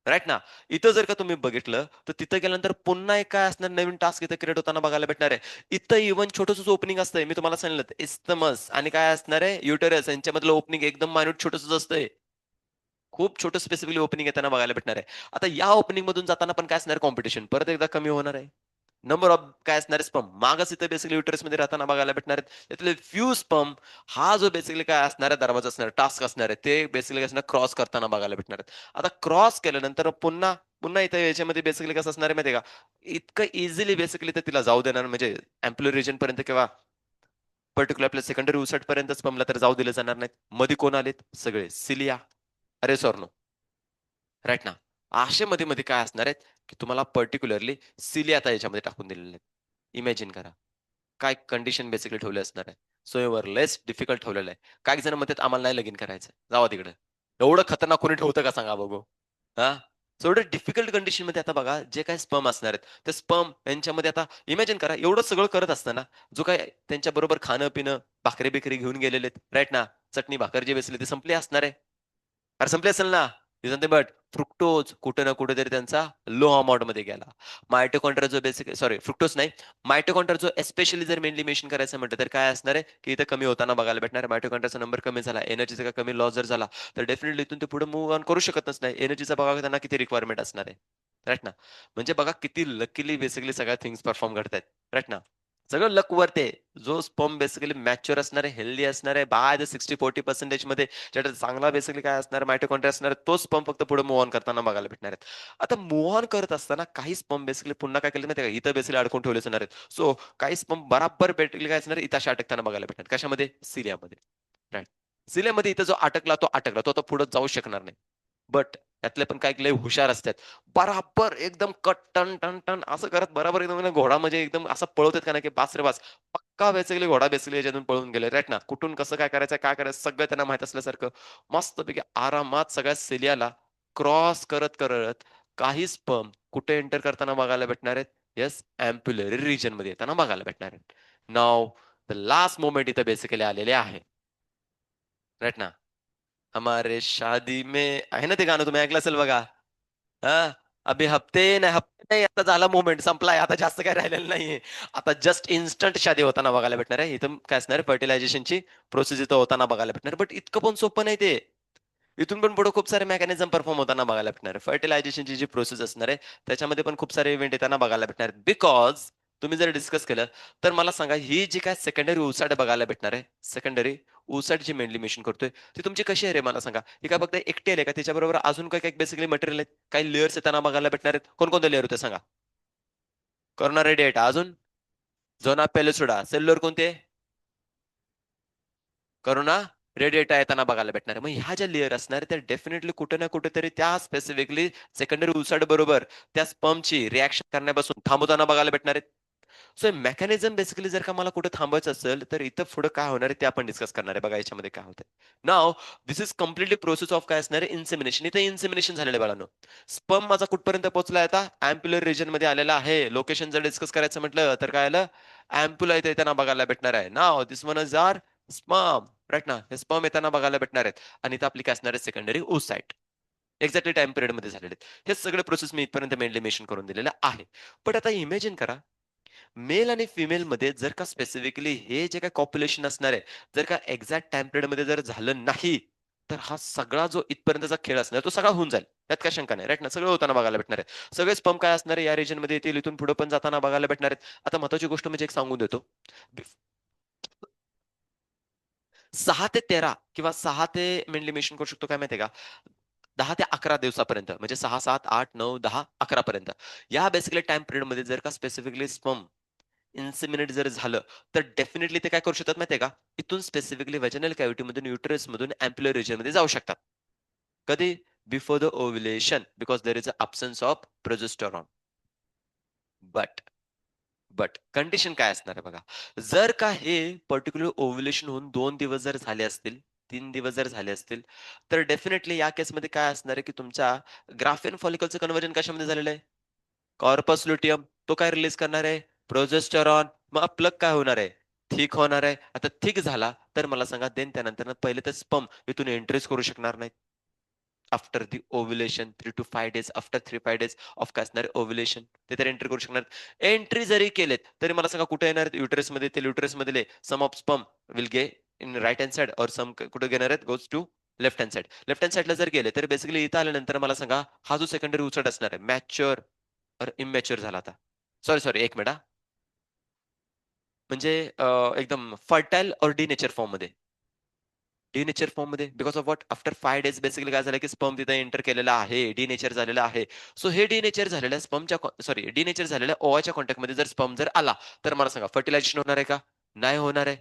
राइट ना. इथं जर का तुम्ही बघितलं, तर तिथं गेल्यानंतर पुन्हा एक काय असणार, नवीन टास्क इथं क्रिएट होताना बघायला भेटणार आहे. इथं इव्हन छोटंसंच ओपनिंग असतंय. मी तुम्हाला सांगितलं इस्थमस आणि काय असणार आहे, युटेरस यांच्यामधलं ओपनिंग एकदम मायन्यूट छोटंसंच असतंय. खूप छोटं स्पेसिफिकली ओपनिंग येताना बघायला भेटणार आहे. आता या ओपनिंग मधून जाताना पण काय असणार, कॉम्पिटिशन परत एकदा कमी होणार आहे. नंबर ऑफ काय असणार स्पर्म मागच इथे बेसिकली युटरसमध्ये राहताना बघायला भेटणार आहेत. त्यातले फ्यू स्पर्म हा जो बेसिकली काय असणार आहे, दरवाजा असणार टास्क असणार आहे, ते बेसिकली असणार क्रॉस करताना बघायला भेटणार आहेत. आता क्रॉस केल्यानंतर पुन्हा पुन्हा इथे याच्यामध्ये बेसिकली कसं असणार आहे माहिती आहे का? इतकं इझिली बेसिकली ते तिला जाऊ देणार, म्हणजे अँप्युलर रिजन पर्यंत किंवा पर्टिक्युलर आपल्या सेकंडरी उसट पर्यंत स्पर्मला तर जाऊ दिले जाणार नाहीत. मध्ये कोण आलेत? सगळे सिलिया. अरे सॉरी, राइट ना. असे मध्ये-मध्ये काय असणार आहेत, की तुम्हाला पर्टिक्युलरली सिली आता याच्यामध्ये टाकून दिलेले आहेत. इमॅजिन करा. काय कंडिशन बेसिकली ठेवली असणार आहे. स्वयंवर लेस डिफिकल्ट ठेवलेलं आहे. काही जण म्हणतात आम्हाला नाही लगीन करायचं. जावा तिकडे. एवढं खतरनाक कोणी ठेवतं का सांगा बघू? हां? सो एवढं डिफिकल्ट कंडिशनमध्ये आता बघा जे काही स्पर्म असणार आहेत, ते स्पर्म यांच्यामध्ये आता इमॅजिन करा एवढं सगळं करत असताना जो काही त्यांच्याबरोबर खाणं-पिणं, भाकरी-बिकरी घेऊन गेलेले आहेत, राइट ना. चटणी भाकर जे बेसले ते संपले असणार आहे. अरे संपले असेल ना. इज नथिंग बट फ्रुक्टोज कुठे ना कुठेतरी त्यांचा लो अमाउंटमध्ये गेला. मायटोकॉन्ड्रिया जो बेसिक सॉरी फ्रुक्टोज नाही, मायटोकॉन्ड्रिया जो एस्पेशली जर मेनली मेन्शन करायचं म्हटलं तर काय असणार आहे, की इथं कमी होताना बघायला भेटणार आहे. मायटोकॉन्ड्रियाचा नंबर कमी झाला, एनर्जीचा का कमी लॉस जर झाला, तर डेफिनेटली इथून ते पुढे मूव्ह ऑन करू शकतच नाही. एनर्जीचा बघा त्यांना किती रिक्वायरमेंट असणार आहे. राइट ना. म्हणजे बघा किती लकीली बेसिकली सगळ्या थिंग्स परफॉर्म करतायत. राइट ना. सगळं लक वरती आहे. जो स्पर्म बेसिकली मॅच्युअर असणार आहे, हेल्दी असणार आहे, बाय द 60-40% मध्ये ज्याच्यात चांगला बेसिकली काय असणार मायटोकॉन्ड्रिया असणार आहे, तोच स्पर्म फक्त पुढे मूव्ह ऑन करताना बघायला भेटणार आहेत. आता मूव्ह ऑन करत असताना काही स्पर्म बेसिकली पुन्हा काय केलं माहिती आहे का? इथं बेसिकली अडकून ठेवले असणार आहेत. सो काही स्पर्म बराबर बेसिकली काय असणार आहे, इथं अशा अटकताना बघायला भेटणार. कशामध्ये? सिलियामध्ये. राइट. सिलियामध्ये इथं जो अटकला, तो अटकला. तो आता पुढे जाऊ शकणार नाही. बट त्यातले पण काही लय हुशार असतात. बराबर एकदम कट टन, टन, टन असं करत बरोबर एकदम ना घोडा म्हणजे एकदम असा पळवतात का नाही, की बास रे बास. पक्का बेसिकली घोडा बेसिकली याच्यातून पळून गेले, राइट ना. कुठून कसं काय करायचं, काय करायचं सगळं त्यांना माहीत असल्यासारखं मस्तपैकी आरामात सगळ्या सिलियाला क्रॉस करत, करत काही स्पर्म कुठे एंटर करताना बघायला भेटणार आहेत? येस, एम्प्युलरी रिजन मध्ये येताना बघायला भेटणार आहेत. नाव द लास्ट मोमेंट इथं बेसिकली आलेले आहे. राईट ना? हमारे शादी में आहे ना ते गाणं तुम्ही ऐकलं असेल बघा. हां, अभी हफ्ते नाही हफ्ते नाही आता झाला मोमेंट संपलाय. आता जास्त काही राहिलेलं नाहीये. आता जस्ट इन्स्टंट शादी होताना बघायला भेटणार आहे. इथं काय असणार आहे फर्टिलायझेशनची प्रोसेस इथं होताना बघायला भेटणार बट इतकं पण सोपं नाही ते. इथून पण पुढे खूप सारे मेकॅनिझम परफॉर्म होताना बघायला भेटणार आहे. फर्टिलायझेशनची जी प्रोसेस असणार आहे, त्याच्यामध्ये पण खूप सारे इव्हेंट येताना बघायला भेटणार आहेत. बिकॉज तुम्ही जर डिस्कस केलं, तर मला सांगा ही जी काय सेकंडरी ऊसाट बघायला भेटणार आहे, सेकंडरी ऊसाट जी मेनली मेन्शन करतोय, ती तुमची कशी आहे रे मला सांगा? ही काय फक्त एकटी आहे का? त्याच्याबरोबर अजून काही काही बेसिकली मटेरियल आहेत, काही लेयर्स येताना बघायला भेटणार आहेत. कोणकोणते लेयर होते सांगा? करोना रेडिएटा अजून? झोना पेलोसुडा, सेल्युलर कोणते? करोना रेडिएटा येताना बघायला भेटणार आहे. मग ह्या ज्या लेयर असणार त्या डेफिनेटली कुठे ना कुठेतरी त्या स्पेसिफिकली सेकंडरी उसाड बरोबर त्या स्पर्मची रिएक्शन करण्यापासून थांबवताना बघायला भेटणार आहेत. सो मेकॅनिझम बेसिकली जर का मला कुठे थांबायचं असेल, तर इथं पुढे काय होणार आहे ते आपण डिस्कस करणार आहे. बघा याच्यामध्ये काय होतंय. Now this is completely process of काय असणार आहे इन्सेमिनेशन. इथे इन्सेमिनेशन झालेलं आहे बाळांनो. स्पर्म माझा कुठपर्यंत पोहोचलाय आता? अँप्युलर रिजन मध्ये आलेला आहे. लोकेशन जर डिस्कस करायचं म्हटलं तर काय आलं? अँप्युला इथे येताना बघायला भेटणार आहे. Now this one is our sperm. Right ना? हे स्पर्म येताना बघायला भेटणार आहेत. आणि इथं आपली काय असणार आहे secondary oocyte. Exactly time period मध्ये झालेले आहेत. हे सगळे प्रोसेस मी इथपर्यंत मेनली मेन्शन करून दिलेलं आहे. पण आता इमॅजिन करा मेल आणि फिमेलमध्ये जर का स्पेसिफिकली हे जे काही कॉप्युलेशन असणार आहे, जर का एक्झॅक्ट टाइम पिरियडमध्ये जर झालं नाही, तर हा सगळा जो इथपर्यंतचा खेळ असणार तो सगळा होऊन जाईल. त्यात काय शंका नाही. राईट ना? सगळं होताना बघायला भेटणार आहे. सगळे स्पर्म काय असणार आहे या रिजनमध्ये येतील, इथून पुढे पण जाताना बघायला भेटणार आहेत. आता महत्त्वाची गोष्ट म्हणजे एक सांगून देतो. 6 ते 13 किंवा 6 ते मेनली मेन्शन करू शकतो काय माहिती का? 10 ते 11 दिवसापर्यंत म्हणजे 6, 7, 8, 9, 10, 11 पर्यंत. या बेसिकली टाईम पिरियडमध्ये जर का स्पेसिफिकली स्पर्म इन्सेमिनेट जर झालं, तर डेफिनिटली ते काय करू शकतात माहिती का? इथून स्पेसिफिकली व्हॅजिनल कॅव्हिटीमधून युटरसमधून अँप्युलर रिजनमध्ये जाऊ शकतात. कधी? Before the ovulation because there is a absence of progesterone. But condition काय असणार आहे बघा. जर का हे पर्टिक्युलर ओव्ह्युलेशन होऊन 2 दिवस जर झाले असतील, 3 दिवस जर झाले असतील, तर डेफिनेटली या केसमध्ये काय असणार आहे, की तुमच्या ग्राफेन फॉलिकलचं कन्व्हर्जन कशामध्ये झालेलं आहे? Corpus luteum. तो काय रिलीज करणार आहे? प्रोजेस्टेरॉन. मग प्लग काय होणार आहे? थिक होणार आहे. आता थिक झाला, तर मला सांगा देन त्यानंतर पहिले तर स्पर्म इथून एंट्रीज करू शकणार नाही. After the ovulation 3 to 5 days after 3-5 days of काय असणार ओव्ह्युलेशन ते तर एंट्री करू शकणार. एंट्री जरी केलेत तरी मला सांगा कुठे येणार युटरसमध्ये ते युटरसमधले some of sperm will go in right hand side और सम कुठे घेणार आहेत goes to left hand side. Left hand साइडला जर गेले तर बेसिकली इथं आल्यानंतर मला सांगा हा जो सेकंडरी उचट असणार आहे मॅच्युअर और इमॅच्युअर झाला आता. सॉरी 1 मिनिट म्हणजे एकदम फर्टाईल और डिनेचर फॉर्ममध्ये. डिनेचर फॉर्ममध्ये because of what after 5 days basically काय झालं की स्पर्म तिथे एंटर केलेला आहे डिनेचर झालेला आहे. सो हे डिनेचर झालेल्या स्पर्मच्या सॉरी डिनेचर झालेल्या ओवाच्या कॉन्टॅक्टमध्ये जर स्पर्म जर आला तर मला सांगा फर्टिलायझेशन होणार आहे का? नाही होणार आहे.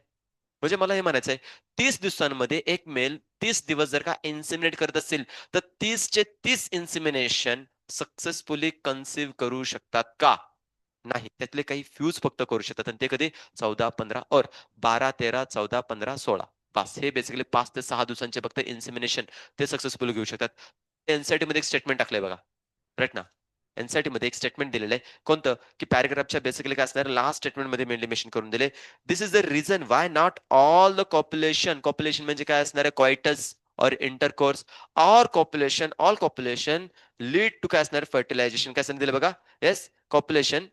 म्हणजे मला हे म्हणायचं आहे 30 दिवसांमध्ये एक मेल 30 दिवस जर का इन्सिमिनेट करत असेल तर 30 चे 30 इन्सिमिनेशन सक्सेसफुली कन्सीव्ह करू शकतात का? नाही. त्यातले काही फ्यूज फक्त करू शकतात आणि ते कधी 14, 15 और 12, 13, 14, 15, 16 बास. हे बेसिकली 5 ते 6 दिवसांचे फक्त इन्सेमिनेशन ते सक्सेसफुल घेऊ शकतात. एन-सी-आर-टीमध्ये एक स्टेटमेंट टाकलंय बघा. राइट ना? एन-सी-आर-टीमध्ये एक स्टेटमेंट दिलेलं आहे. कोणतं? की पॅराग्राफच्या बेसिकली काय असणार लास्ट स्टेटमेंटमध्ये मेनली मेन्शन करून दिले. "This is the reason why not all the copulation" copulation म्हणजे काय असणार आहे? कॉइटस और intercourse or copulation all copulation lead to काय असणार फर्टिलायझेशन. काय सांगितलं बघा? Yes copulation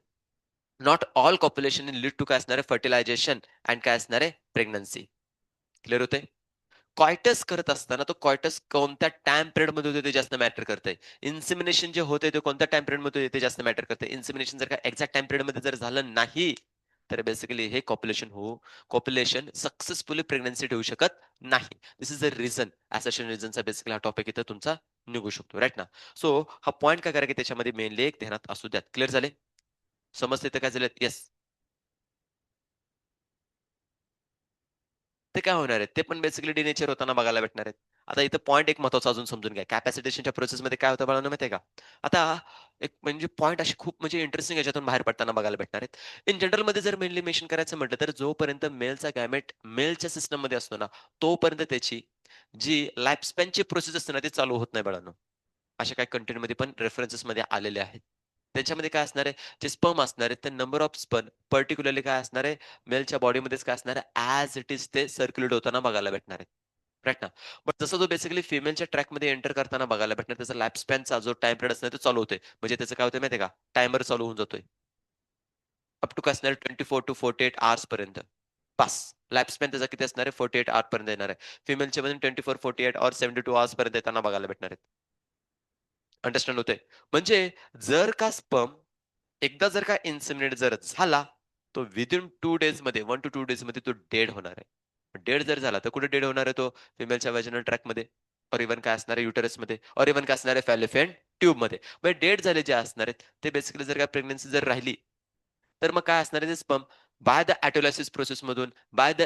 not all copulation lead to काय असणार आहे फर्टिलायझेशन अँड काय असणार आहे प्रेग्नन्सी. क्लिअर होते? कॉयटस करत असताना तो कॉयटस कोणत्या टाइम पिरियड मध्ये होते ते जास्त मॅटर करतंय. इन्सेमिनेशन जे होते ते कोणत्या टाइम पिरियड मध्ये होते ते जास्त मॅटर करतंय. इन्सेमिनेशन जर का एक्झॅक्ट टाइम पिरियड मध्ये जर झालं नाही, तर बेसिकली हे कॉप्युलेशन सक्सेसफुली प्रेग्नन्सी ठेवू शकत नाही. This is the reason. Association रिझनचा बेसिकली हा टॉपिक इथं तुमचा निघू शकतो. राइट ना? सो हा पॉइंट काय करा की त्याच्यामध्ये मेनली एक ध्यानात असू द्यात. क्लिअर झाले? समजते तर काय झालं? येस. ते काय होणार आहेत? ते पण बेसिकली डिनेचर होताना बघायला भेटणार आहेत. आता इथं पॉइंट एक महत्त्वाचा अजून समजून घ्या. कॅपॅसिटेशनच्या प्रोसेसमध्ये काय होतं बाळांनो माहिती आहे का? आता एक म्हणजे पॉइंट असे खूप म्हणजे इंटरेस्टिंग याच्यातून बाहेर पडताना बघायला भेटणार आहेत. इन जनरलमध्ये जर मेनली मेन्शन करायचं म्हटलं तर जोपर्यंत मेलचा गॅमेट मेलच्या सिस्टममध्ये असतो ना, तोपर्यंत त्याची जी लाईफस्पॅनची प्रोसेस असते ना, ती चालू होत नाही बाळांनो. अशा काही कंटेंटमध्ये पण रेफरन्सेसमध्ये आलेले आहेत. त्याच्यामध्ये काय असणार आहे, जे स्पर्म असणार आहे, तर नंबर ऑफ स्पर्म पर्टिक्युलरली काय असणार आहे, मेलच्या बॉडीमध्येच काय असणार आहे, ॲज इट इज ते सर्क्युलेट होताना बघायला भेटणार आहेत. राइट ना. बट जसा तो बेसिकली फिमेलच्या ट्रॅकमध्ये एंटर करताना बघायला भेटणार, त्याचा लाईफ स्पॅनचा जो टाईम पिरियड असणार तो चालू होतोय. म्हणजे त्याचं काय होतंय माहिती आहे का, टायमर चालू होऊन जातोय. अप टू काय असणार आहे 24 टू 48 अवर्स पर्यंत. बास. लाईफ स्पॅन त्याचा किती असणार आहे 48 अवर पर्यंत येणार आहे. फिमेलच्या मध्ये 24, 48 और 72 अवर्स पर्यंत येताना बघायला भेटणार आहेत. अंडरस्टँड होतंय? म्हणजे जर का स्पर्म एकदा जर का इन्सेमिनेट जर झाला, तो विथिन 2 डेजमध्ये 1 टू 2 डेजमध्ये तो डेड होणार आहे. डेड जर झाला, तर कुठे डेड होणार आहे तो? फिमेलच्या व्हॅजिनल ट्रॅकमध्ये और इव्हन काय असणार आहे युटरसमध्ये और इव्हन काय असणार आहे फॅलोपियन ट्यूबमध्ये. म्हणजे डेड झाले जे असणार आहेत, ते बेसिकली जर का प्रेग्नन्सी जर राहिली, तर मग काय असणार आहे ते स्पर्म बाय द ऑटोलायसिस प्रोसेसमधून बाय द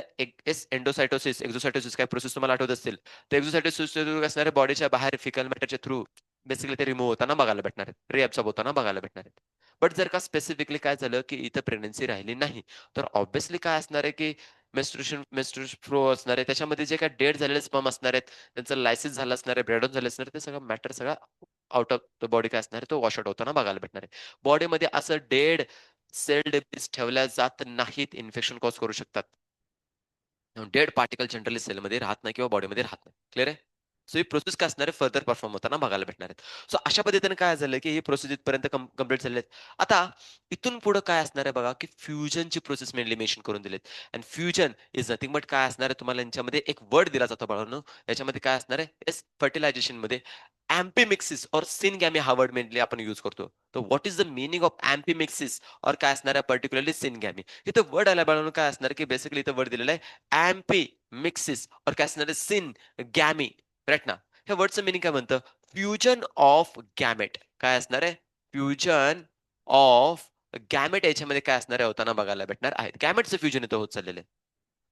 एंडोसायटोसिस, एक्झोसायटोसिस काय प्रोसेस तुम्हाला आठवत असतील. तर एक्झोसायटोसिस थ्रू असणार आहे बॉडीच्या बाहेर फिकल मॅटरच्या थ्रू बेसिकली ते रिमूव्ह होताना बघायला भेटणार आहेत. रिअब्सॉर्ब होताना बघायला भेटणार आहेत. बट जर का स्पेसिफिकली काय झालं, की इथं प्रेग्नन्सी राहिली नाही, तर ऑब्व्हियसली काय असणार आहे, की मेन्स्ट्रुएशन फ्लो असणार आहे. त्याच्यामध्ये जे काही डेड झालेले स्पर्म असणार आहेत, त्यांचं लायसिस झालं असणार आहे, ब्रेकडाउन झालं असणार आहे, ते सगळं मॅटर सगळा आउट ऑफ द बॉडी काय असणार आहे, तो वॉश आउट होताना बघायला भेटणार आहे. बॉडीमध्ये असं डेड सेल डेब्रिस ठेवल्या जात नाहीत, इन्फेक्शन कॉज करू शकतात. डेड पार्टिकल जनरली सेलमध्ये राहत नाही किंवा बॉडीमध्ये राहत नाही. क्लिअर आहे? सो ही प्रोसेस काय असणार आहे फर्दर परफॉर्म होताना बघायला भेटणार आहेत. सो अशा पद्धतीने काय झालं, की ही प्रोसेस इथपर्यंत कंप्लीट झालेली आहे. आता इथून पुढे काय असणार आहे बघा, की फ्युजनची प्रोसेस मेनली मेन्शन करून दिलेत. And fusion is nothing but काय असणार आहे तुम्हाला यांच्यामध्ये एक वर्ड दिला जातो बाळांनो. याच्यामध्ये काय असणार आहे? येस फर्टिलायझेशनमध्ये एम्पिमिक्सिस और सिनगॅमी हा वर्ड मेनली आपण यूज करतो. तर what is the meaning of amphimixis और काय असणार आहे पर्टिक्युलरली सिनगॅमी? इथं वर्ड आला बाळांनो काय असणार की बेसिकली इथं वर्ड दिलेलं आहे एम्पिमिक्सिस और काय असणार आहे सिन गॅमी. राईट ना. ह्या वर्डचं मीनिंग काय म्हणतं? Fusion of gamete. काय असणार आहे? फ्युजन ऑफ गॅमेट याच्यामध्ये काय असणार आहे होताना बघायला भेटणार आहे. गॅमेटचं फ्युजन इथं होत चाललेलं आहे.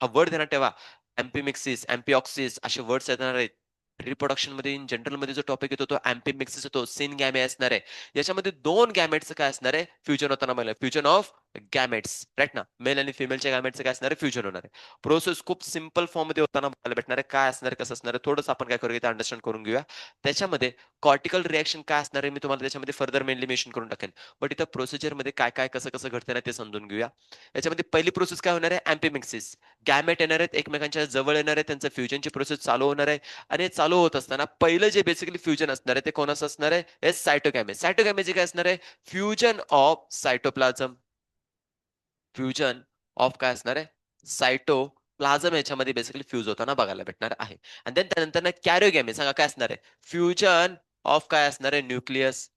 हा वर्ड ध्यानात ठेवा. एम्पिमिक्सिस, एम्पिऑक्सिस असे वर्ड्स येणार आहेत. रिप्रोडक्शनमध्ये इन जनरलमध्ये जो टॉपिक येतो तो एम्पिमिक्सिस येतो. सिन गॅमे असणार आहे. याच्यामध्ये 2 गॅमेट्सचं काय असणार आहे? फ्युजन होताना बघायला. Fusion of gametes. राइट ना. मेल आणि फिमेलच्या गॅमेट्सचं काय असणार आहे? फ्युजन होणार आहे. प्रोसेस खूप सिंपल फॉर्ममध्ये होताना बघायला भेटणार आहे. काय असणार आहे? कसं असणार आहे? थोडंसं आपण काय करूया अंडरस्टँड करून घेऊया. त्याच्यामध्ये कॉर्टिकल रिएक्शन काय असणार आहे? मी तुम्हाला त्याच्यामध्ये फर्दर मेनली मेन्शन करून टाकेन. बट इथं प्रोसिजरमध्ये काय-काय, कसं-कसं घडतं ना ते समजून घेऊया. याच्यामध्ये पहिली प्रोसेस काय होणार आहे? एम्पिमिक्सिस. गॅमेट येणार आहेत, एकमेकांच्या जवळ येणार आहे, त्यांचं फ्युजनची प्रोसेस चालू होणार आहे आणि हे चालू होत असताना पहिलं जे बेसिकली फ्युजन असणार आहे ते कोणाचं असणार आहे? हे सायटोगॅमेट. सायटोगॅमेट काय असणार आहे? Fusion of cytoplasm. Fusion of काय असणार आहे? सायटोप्लाझम याच्यामध्ये बेसिकली फ्यूज होताना बघायला भेटणार आहे. आणि देन त्यानंतर ना कॅरिओगॅमेट सांगा काय असणार आहे? फ्युजन ऑफ काय असणार आहे? न्यूक्लियस.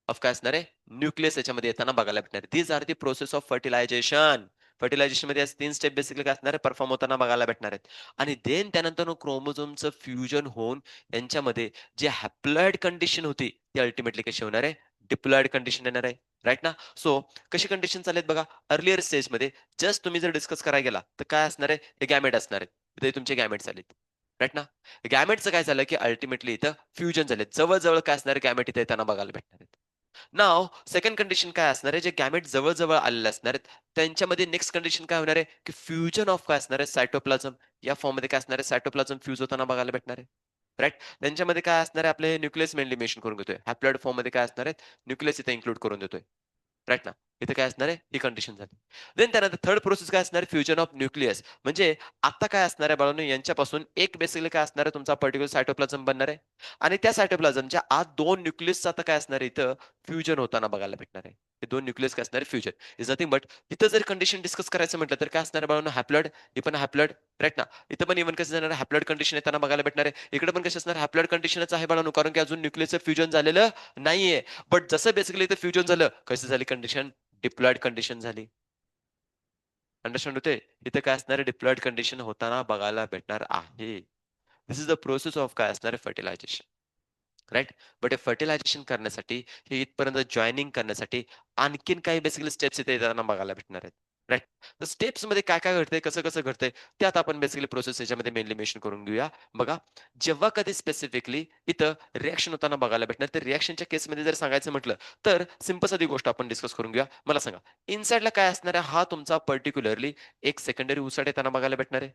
ऑफ काय असणार आहे? न्यूक्लियस याच्यामध्ये येताना बघायला भेटणार आहे. These are the process of fertilisation. फर्टिलायझेशनमध्ये असे 3 स्टेप बेसिकली काय असणार आहे? परफॉर्म होताना बघायला भेटणार आहेत. आणि देन त्यानंतर क्रोमोझोमचं फ्युजन होऊन यांच्यामध्ये जी हॅप्लॉइड कंडिशन होती, ती अल्टिमेटली कशी होणार आहे? डिप्लॉइड कंडिशन येणार आहे. राइट ना? सो कशी कंडिशन चालेल बघा. अर्लियर स्टेजमध्ये जस्ट तुम्ही जर डिस्कस करायला गेला, तर काय असणार आहे? हे गॅमेट असणार आहेत. इथे तुमचे गॅमेट्स आलेत. राइट ना? गॅमेटचं काय झालं, की अल्टिमेटली इथं फ्युजन झाले. जवळ-जवळ काय असणार आहे? गॅमेट इथे येताना बघायला भेटणार आहेत. नाउ सेकंड कंडिशन काय असणार आहे? जे गॅमेट जवळ-जवळ आलेले असणार आहेत, त्यांच्यामध्ये नेक्स्ट कंडिशन काय होणार आहे? की फ्युजन ऑफ काय असणार आहे? सायटोप्लाझम. या फॉर्ममध्ये काय असणार आहे? सायटोप्लाझम फ्यूज होताना बघायला भेटणार आहे. राइट? त्यांच्यामध्ये काय असणार आहे? आपले न्यूक्लियस मेनली मेन्शन करून घेतोय. हॅप्लॉइड फॉर्ममध्ये काय असणार आहेत? न्यूक्लियस इथे इन्क्लूड करून देतोय. राइट ना? इथे काय असणार आहे? ही कंडिशन झाली. देन त्यानंतर थर्ड प्रोसेस काय असणार आहे? Fusion of nucleus. म्हणजे आता काय असणार आहे बाळांनो, यांच्यापासून एक बेसिकली काय असणार आहे? तुमचा पर्टिक्युलर सायटोप्लाझम बनणार आहे आणि त्या सायटोप्लाझमच्या आत 2 न्यूक्लियसचं आता काय असणार आहे इथं? फ्युजन होताना बघायला भेटणार आहे. हे 2 न्यूक्लियस काय असणार आहे? फ्युजन. इज नथिंग बट इथं जर कंडिशन डिस्कस करायचं म्हटलं तर काय असणार आहे बाळांनो? हॅप्लॉइड, हे पण हॅप्लॉइड. राइट ना? इथं पण इव्हन कसं जाणार आहे? हॅप्लॉइड कंडिशन येताना बघायला भेटणार आहे. इकडे पण कसं असणार? हॅप्लॉइड कंडिशनच आहे बाळांनो, कारण की अजून न्यूक्लियसचं फ्युजन झालेलं नाहीये. बट जसं बेसिकली इथं फ्युजन झालं, कशी झाली कंडिशन? डिप्लॉइड कंडिशन झाली. अंडरस्टँड होते? इथे काय असणार आहे? डिप्लॉइड कंडिशन होताना बघायला भेटणार आहे. This is the process of काय असणार आहे? फर्टिलायझेशन. राइट? बट हे फर्टिलायझेशन करण्यासाठी, हे इथपर्यंत जॉइनिंग करण्यासाठी आणखीन काही बेसिकली स्टेप्स इथे येताना बघायला भेटणार आहेत. राइट? तर स्टेप्समध्ये काय-काय घडतंय, कसं-कसं घडतंय, ते आता आपण बेसिकली प्रोसेस याच्यामध्ये मेनली मेन्शन करून घेऊया. बघा, जेव्हा कधी स्पेसिफिकली इथं रिएक्शन होताना बघायला भेटणार, तर रिएक्शनच्या केसमध्ये जर सांगायचं म्हटलं, तर सिंपल साधी गोष्ट आपण डिस्कस करून घेऊया. मला सांगा, इनसाइडला काय असणार आहे? हा तुमचा पर्टिक्युलरली एक सेकंडरी उसाट येताना बघायला भेटणार आहे.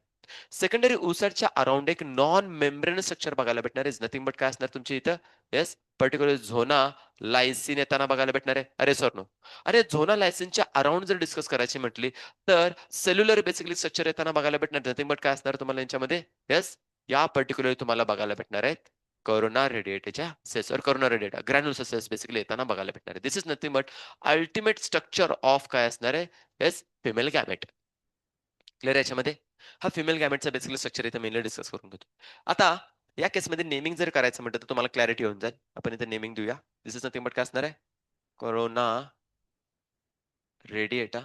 सेकंडरी ओसाडच्या अराउंड एक नॉन मेम्ब्रेनस स्ट्रक्चर बघायला भेटणार आहे. नथिंग बट काय असणार तुमच्या इथं? येस, पर्टिक्युलर झोना लायसिन येताना बघायला भेटणार आहे. अरे सर नो. अरे झोना लायसिनच्या अराउंड जर डिस्कस करायची म्हटली, तर सेल्युलर बेसिकली स्ट्रक्चर येताना बघायला भेटणार. नथिंग बट काय असणार तुम्हाला यांच्यामध्ये? येस, या पर्टिक्युलर तुम्हाला बघायला भेटणार आहेत. कोरोना रेडिएटेच्या सेल्स और corona radiata granular cells basically येताना बघायला भेटणार आहे. This is nothing but ultimate structure of काय असणार आहे? Yes, female gamete. क्लिअर याच्यामध्ये? हा फिमेल गॅमेटचा बेसिकली स्ट्रक्चर इथे मेनली डिस्कस करून घेतो. आता या केसमध्ये नेमिंग जर करायचं म्हटलं तर तुम्हाला क्लॅरिटी होऊन जाईल. आपण इथे नेमिंग देऊया. दिस इज नथिंग बट काय असणार आहे? Corona radiata,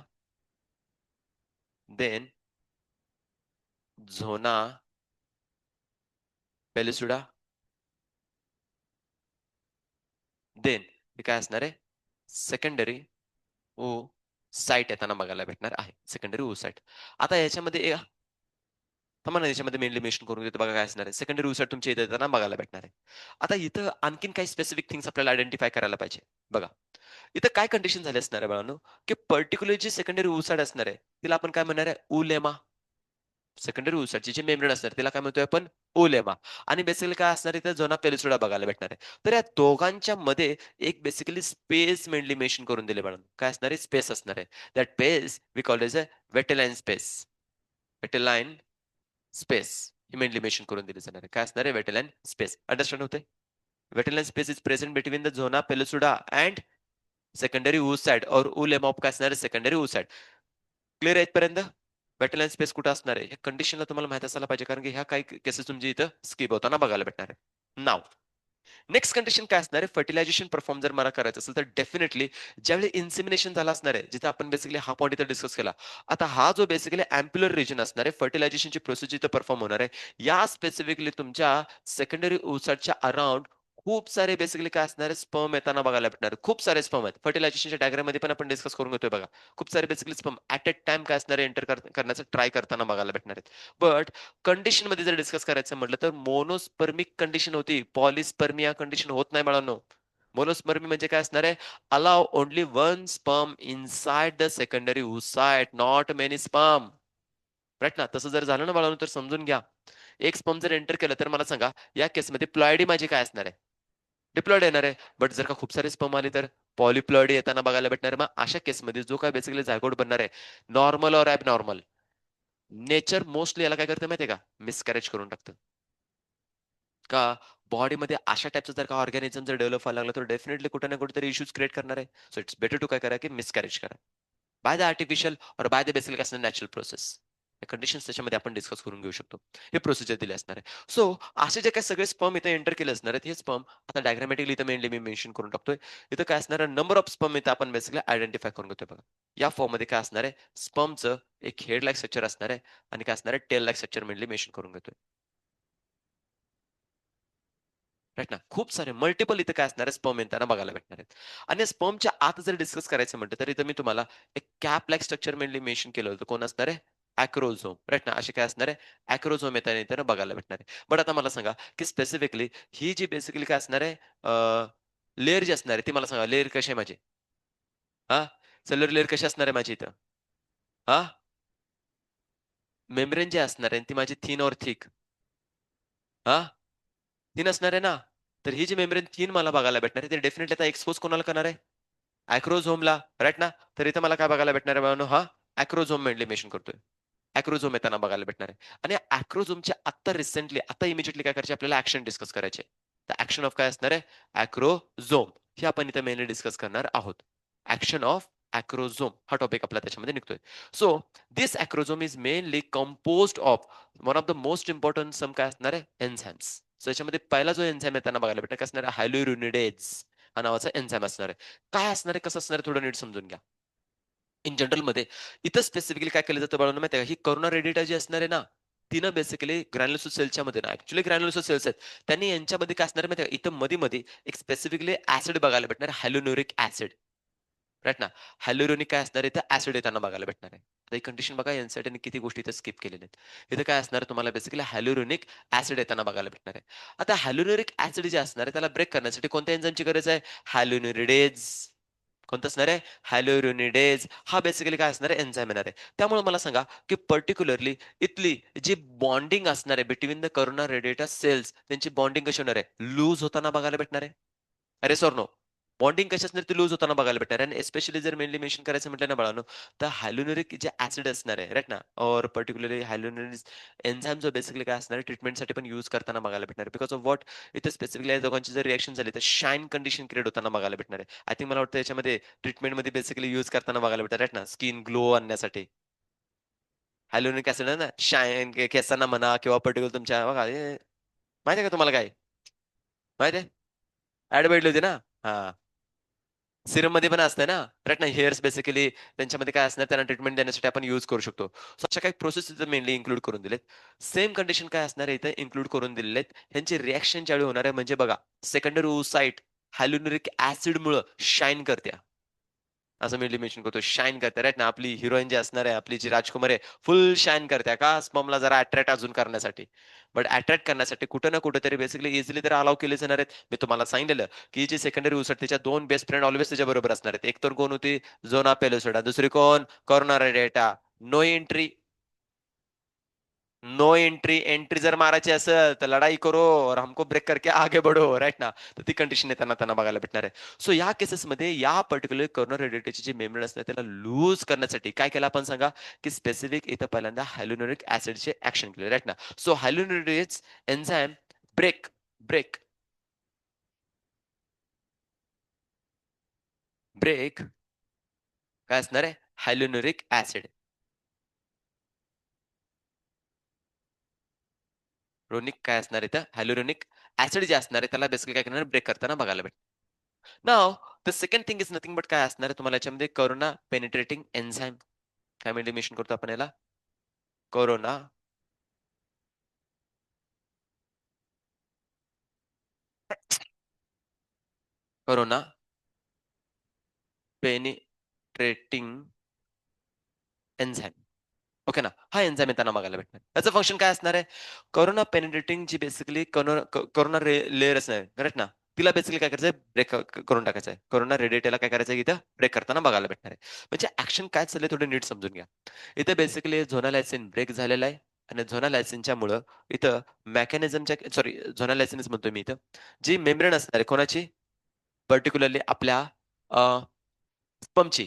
then zona pellucida, then हे काय असणार आहे? सेकंडरी ओ साइट येताना बघायला भेटणार आहे. सेकंडरी ओ साइट. आता याच्यामध्ये थांबा ना, याच्यामध्ये मेनली मेन्शन करून देतो बघा काय असणार आहे. सेकंडरी ओ साइट तुमच्या इथे येताना बघायला भेटणार आहे. आता इथं आणखीन काही स्पेसिफिक थिंग्स आपल्याला आयडेंटिफाय करायला पाहिजे. बघा, इथं काय कंडिशन झाली असणार आहे बाळांनो, की पर्टिक्युलर जी सेकंडरी ओसाड असणार आहे, तिला आपण काय म्हणणार आहे? उलेमा. सेकंडरी ओसाडची जी मेम्ब्रेन असणार तिला काय म्हणतोय आपण? ओलेमा. आणि बेसिकली काय असणार इथे झोना पेलिसुडा बघायला भेटणार आहे. तर या दोघांच्या मध्ये एक बेसिकली स्पेस मेनली मेन्शन करून दिले बाळांनो. काय असणार आहे? स्पेस असणार आहे. That space we call as a vitelline space. Vitelline space ही मेनली मेन्शन करून दिली जाणार आहे. काय असणार आहे? वेटेलाईन स्पेस. अंडरस्टँड होतंय? Vitelline space is present between the zona pellucida and secondary oocyte और उलेमा ऑफ काय असणार आहे? Secondary oocyte. क्लिअर आहे इथपर्यंत? वेटलँड स्पेस कुठं असणार आहे? हे कंडिशनला तुम्हाला माहित असायला पाहिजे कारण की ह्या काही केसेस तुमच्या इथं स्किप होताना बघायला भेटणार आहे. नाव नेक्स्ट कंडिशन काय असणार आहे? फर्टिलायझेशन परफॉर्म जर मला करायचं असेल तर डेफिनेटली ज्यावेळी इन्सिमिनेशन झालं असणार आहे, जिथे आपण बेसिकली हा पॉईंट इथं डिस्कस केला. आता हा जो बेसिकली अँप्युलर रिजन असणार आहे, फर्टिलायझेशनची प्रोसेस जिथे परफॉर्म होणार आहे, या स्पेसिफिकली तुमच्या सेकंडरी ओसाडच्या अराउंड खूप सारे बेसिकली काय असणार आहे? स्पर्म येताना बघायला भेटणार आहे. खूप सारे स्पर्म आहेत. फर्टिलायझेशनच्या डायग्राममध्ये पण आपण डिस्कस करून घेतोय बघा. खूप सारे basically sperm at a time काय असणार आहे? एंटर करण्याचा ट्राय करताना बघायला भेटणार आहेत. बट कंडिशनमध्ये जर डिस्कस करायचं म्हटलं तर मोनोस्पर्मिक कंडिशन होती. पॉलिस्पर्मिया कंडिशन होत नाही बाळांनो. मोनोस्पर्मी म्हणजे काय असणार आहे? Allow only one sperm inside the secondary oocyte, not many sperm. Right ना? तसं जर झालं ना बाळांनो तर समजून घ्या. एक स्पर्म जर एंटर केलं तर मला सांगा या केसमध्ये प्लॉइडी माझी काय असणार आहे? डिप्लॉइड येणार आहे. बट जर का खूप सारे स्पर्म आले तर पॉलिप्लॉइडी येताना बघायला भेटणार आहे. मग अशा केसमध्ये जो काय बेसिकली झायगोट बनणार आहे, नॉर्मल और ॲबनॉर्मल, नेचर मोस्टली याला काय करतं माहिती आहे का? मिसकॅरेज करून टाकतं. का बॉडीमध्ये अशा टाइपचं जर का ऑर्गॅनिझम जर डेव्हलप व्हायला लागलं, तर डेफिनेटली कुठे ना कुठेतरी इश्यूज क्रिएट करणार आहे. सो इट्स बेटर टू काय करा, की मिसकॅरेज करा. बाय द आर्टिफिशियल और बाय द बेसिकली काय असणार नॅचरल प्रोसेस. हे कंडिशन्स त्याच्यामध्ये आपण डिस्कस करून घेऊ शकतो. हे प्रोसिजर दिले असणार आहे. सो असे जे काही सगळे स्पर्म इथे एंटर केले असणार आहेत, हे स्पर्म आता डायग्रामॅटिकली इथं मेनली मी मेन्शन करून टाकतोय. इथं काय असणार आहे, नंबर ऑफ स्पर्म इथं आपण बेसिकली आयडेंटिफाय करून घेतोय बघा. या फॉर्ममध्ये काय असणार आहे, स्पर्मचं एक हेड लाइक स्ट्रक्चर असणार आहे आणि काय असणार आहे, tail like structure mainly mention करून घेतोय. राइट ना. खूप सारे मल्टिपल इथे काय असणार आहे स्पर्म येताना बघायला भेटणार आहेत. आणि स्पर्मच्या आत जर डिस्कस करायचं म्हटलं तर इथं मी तुम्हाला एक cap like structure mainly mention केलं होतं. कोण असणार आहे? अॅक्रोझोम. राइट ना. असे काय असणार आहे? अॅक्रोझोम येताना येताना बघायला भेटणार आहे. बट आता मला सांगा की स्पेसिफिकली ही जी बेसिकली काय असणार आहे लेयर जी असणार आहे ती मला सांगा लेयर कशी आहे माझी? हां? सेल्युलर लेयर कशी असणार आहे माझी इथं? हां? मेम्ब्रेन जी असणार आहे ती माझी थिन और थिक? हां? थिन असणार आहे ना? तर ही जी मेम्ब्रेन थिन मला बघायला भेटणार आहे, ती डेफिनेटली आता एक्सपोज कोणाला करणार आहे? अॅक्रोझोमला, राइट ना? तर इथं मला काय बघायला भेटणार आहे बाळांनो? हा अॅक्रोझोम मेनली मेन्शन करतोय. अॅक्रोझोम येताना बघायला भेटणार आहे. आणि अॅक्रोझोमची आत्ता रिसेंटली, आता इमिजिएटली काय करायची आपल्याला ॲक्शन डिस्कस करायची आहे. तर ॲक्शन ऑफ काय असणार आहे? अॅक्रोझोम. हे आपण इथे मेनली डिस्कस करणार आहोत. ॲक्शन ऑफ अॅक्रोझोम हा टॉपिक आपला त्याच्यामध्ये निघतोय. So this acrosome is mainly composed of one of the most important some काय असणार आहे? एन्झाइम्स. सो याच्यामध्ये पहिला जो एन्झाइम येताना बघायला भेटणार काय असणार आहे? हायल्युरोनिडेज हा नावाचा एन्झाइम असणार आहे. काय असणार आहे, कसं असणार आहे थोडं नीट समजून घ्या. इन जनरलमध्ये इथं स्पेसिफिकली काय केलं जातं बाळांनो माहिती आहे का? ही करोना रेडिटा जी असणार आहे ना, तिनं बेसिकली ग्रॅन्युलोसाइट सेलच्या मध्ये ना ॲक्चुअली ग्रॅन्युलोसाइट सेल्स आहेत. त्यांनी यांच्यामध्ये काय असणार आहे माहिती आहे का? इथं मध्ये-मध्ये एक स्पेसिफिकली ॲसिड बघायला भेटणार हायलोन्युरिक ॲसिड. राईट ना. हायल्युरोनिक काय असणार आहे, इथं ऍसिड येताना बघायला भेटणार आहे. आता ही कंडिशन बघा, एनसीईआरटीने किती गोष्टी इथे स्किप केलेल्या आहेत. इथं काय असणार आहे, तुम्हाला बेसिकली हायल्युरोनिक ऍसिड येताना बघायला भेटणार आहे. आता हायल्युरोनिक ऍसिड जे असणार आहे, त्याला ब्रेक करण्यासाठी कोणत्या एन्झाईमची गरज आहे? हायल्युरिडेज. कोणतं असणार आहे? हायल्युरिनिडेज. हा बेसिकली काय असणार आहे? एन्झाईम येणार आहे. त्यामुळे मला सांगा, की पर्टिक्युलरली इथली जी बॉन्डिंग असणार आहे between the corona radiator cells, त्यांची बॉन्डिंग कशी होणार आहे? लूज होताना बघायला भेटणार आहे. अरे सर नो. बॉन्डिंग कशी असणार ती लूज होताना बघायला भेटणार आहे. आणि स्पेशली जर मेनली मेन्शन करायचं म्हटलं ना बाळांनो, तर हायल्युरोनिक जे ऍसिड असणार आहे, राईट ना, और पर्टिक्युलरली हायल्युरोनिक एन्झाइम जो बेसिकली काय असणार आहे, ट्रीटमेंटसाठी पण यूज करताना बघायला भेटणार आहे. बिकॉज ऑफ व्हॉट, इथे स्पेसिफिकली या दोघांची जर रिएक्शन झाली तर शाईन कंडिशन क्रिएट होताना बघायला भेटणार आहे. आय थिंक मला वाटतं याच्यामध्ये ट्रीटमेंटमध्ये बेसिकली यूज करताना बघायला भेटणार, राईट ना, स्किन ग्लो आणण्यासाठी. हायल्युरोनिक ऍसिड आहे ना, शाईन केसांना म्हणा किंवा पर्टिक्युलर तुमच्या बघा माहिती आहे का तुम्हाला काय माहिती आहे? ऍड बघितली होती ना. हा. सिरम मध्ये पण असतं ना, राईट ना, हेअर्स बेसिकली त्यांच्यामध्ये काय असणार, त्यांना ट्रीटमेंट देण्यासाठी आपण यूज करू शकतो. सो अशा काही प्रोसेस इथं मेनली इन्क्लूड करून दिलेत. सेम कंडिशन काय असणार आहे इथं इन्क्लूड करून दिलेले आहेत. ह्यांची रिएक्शन ज्यावेळी होणार आहे, म्हणजे बघा, सेकंडरी ओसाइट हायल्युरोनिक ऍसिड मुळे शाईन करते. असं मी मेन्शन करतो, शाईन करते, राईट ना. आपली हिरोईन जी असणार आहे, आपली जी राजकुमारी आहे, फुल शाईन करते का स्पर्मला जरा अट्रॅक्ट अजून करण्यासाठी. बट अट्रॅक्ट करण्यासाठी कुठं ना कुठेतरी बेसिकली इझिली तर अलाव केलेच येणार आहेत. मी तुम्हाला सांगितलेलं की जी सेकंडरी उसट तिच्या दोन बेस्ट फ्रेंड ऑलवेज त्याच्या बरोबर असणार आहेत. एक तर कोण होती? झोना पेलोसोडा. दुसरी कोण? कॉर्नर रेटा. No entry. No entry. Entry जर मारायची असेल तर लढाई करो और हमको ब्रेक करके आगे बढ़ो, राईट ना. तर ती कंडिशन येताना त्यांना बघायला भेटणार आहे. सो या केसेसमध्ये या पर्टिक्युलर कॉर्नर रेडिएटरची जी मेम्ब्रेन असते त्याला लूज करण्यासाठी काय केलं आपण सांगा, की स्पेसिफिक इथं पहिल्यांदा हायल्युरोनिक ऍसिडचे ऍक्शन केले, राईट ना. So hyaluronic enzyme break break break काय असणार आहे? हायल्युरोनिक ऍसिड. रोनिक काय असणार इथं? हायल्युरोनिक ऍसिड जे असणार आहे त्याला बेसिकली काय करणार? ब्रेक करताना बघायला भेटणार. Now the second thing is nothing but काय असणार आहे तुम्हाला याच्यामध्ये? Corona penetrating enzyme. काय मेन्शन करतो आपण याला? Corona corona penetrating enzyme. Okay ना. हा एन्झाइम येताना बघायला भेटणार. त्याचं फंक्शन काय असणार आहे? कोरोना पेनिट्रेटिंग जी बेसिकली कोरोना लेयर असणार आहे, करेक्ट ना, तिला बेसिकली काय करायचंय? ब्रेक करून टाकायचं आहे. कोरोना रेडिएटरला काय करायचं इथं? ब्रेक करताना बघायला भेटणार आहे. म्हणजे ऍक्शन काय चाललंय थोडं नीट समजून घ्या. इथे बेसिकली झोनालायसिन ब्रेक झालेला आहे. आणि झोनालायसिनच्या मुळे इथं मेकॅनिझमच्या सॉरी झोनालायसिनच म्हणतोय मी इथं. जी मेम्ब्रेन असणार आहे कोणाची? पर्टिक्युलरली आपल्या स्पर्मची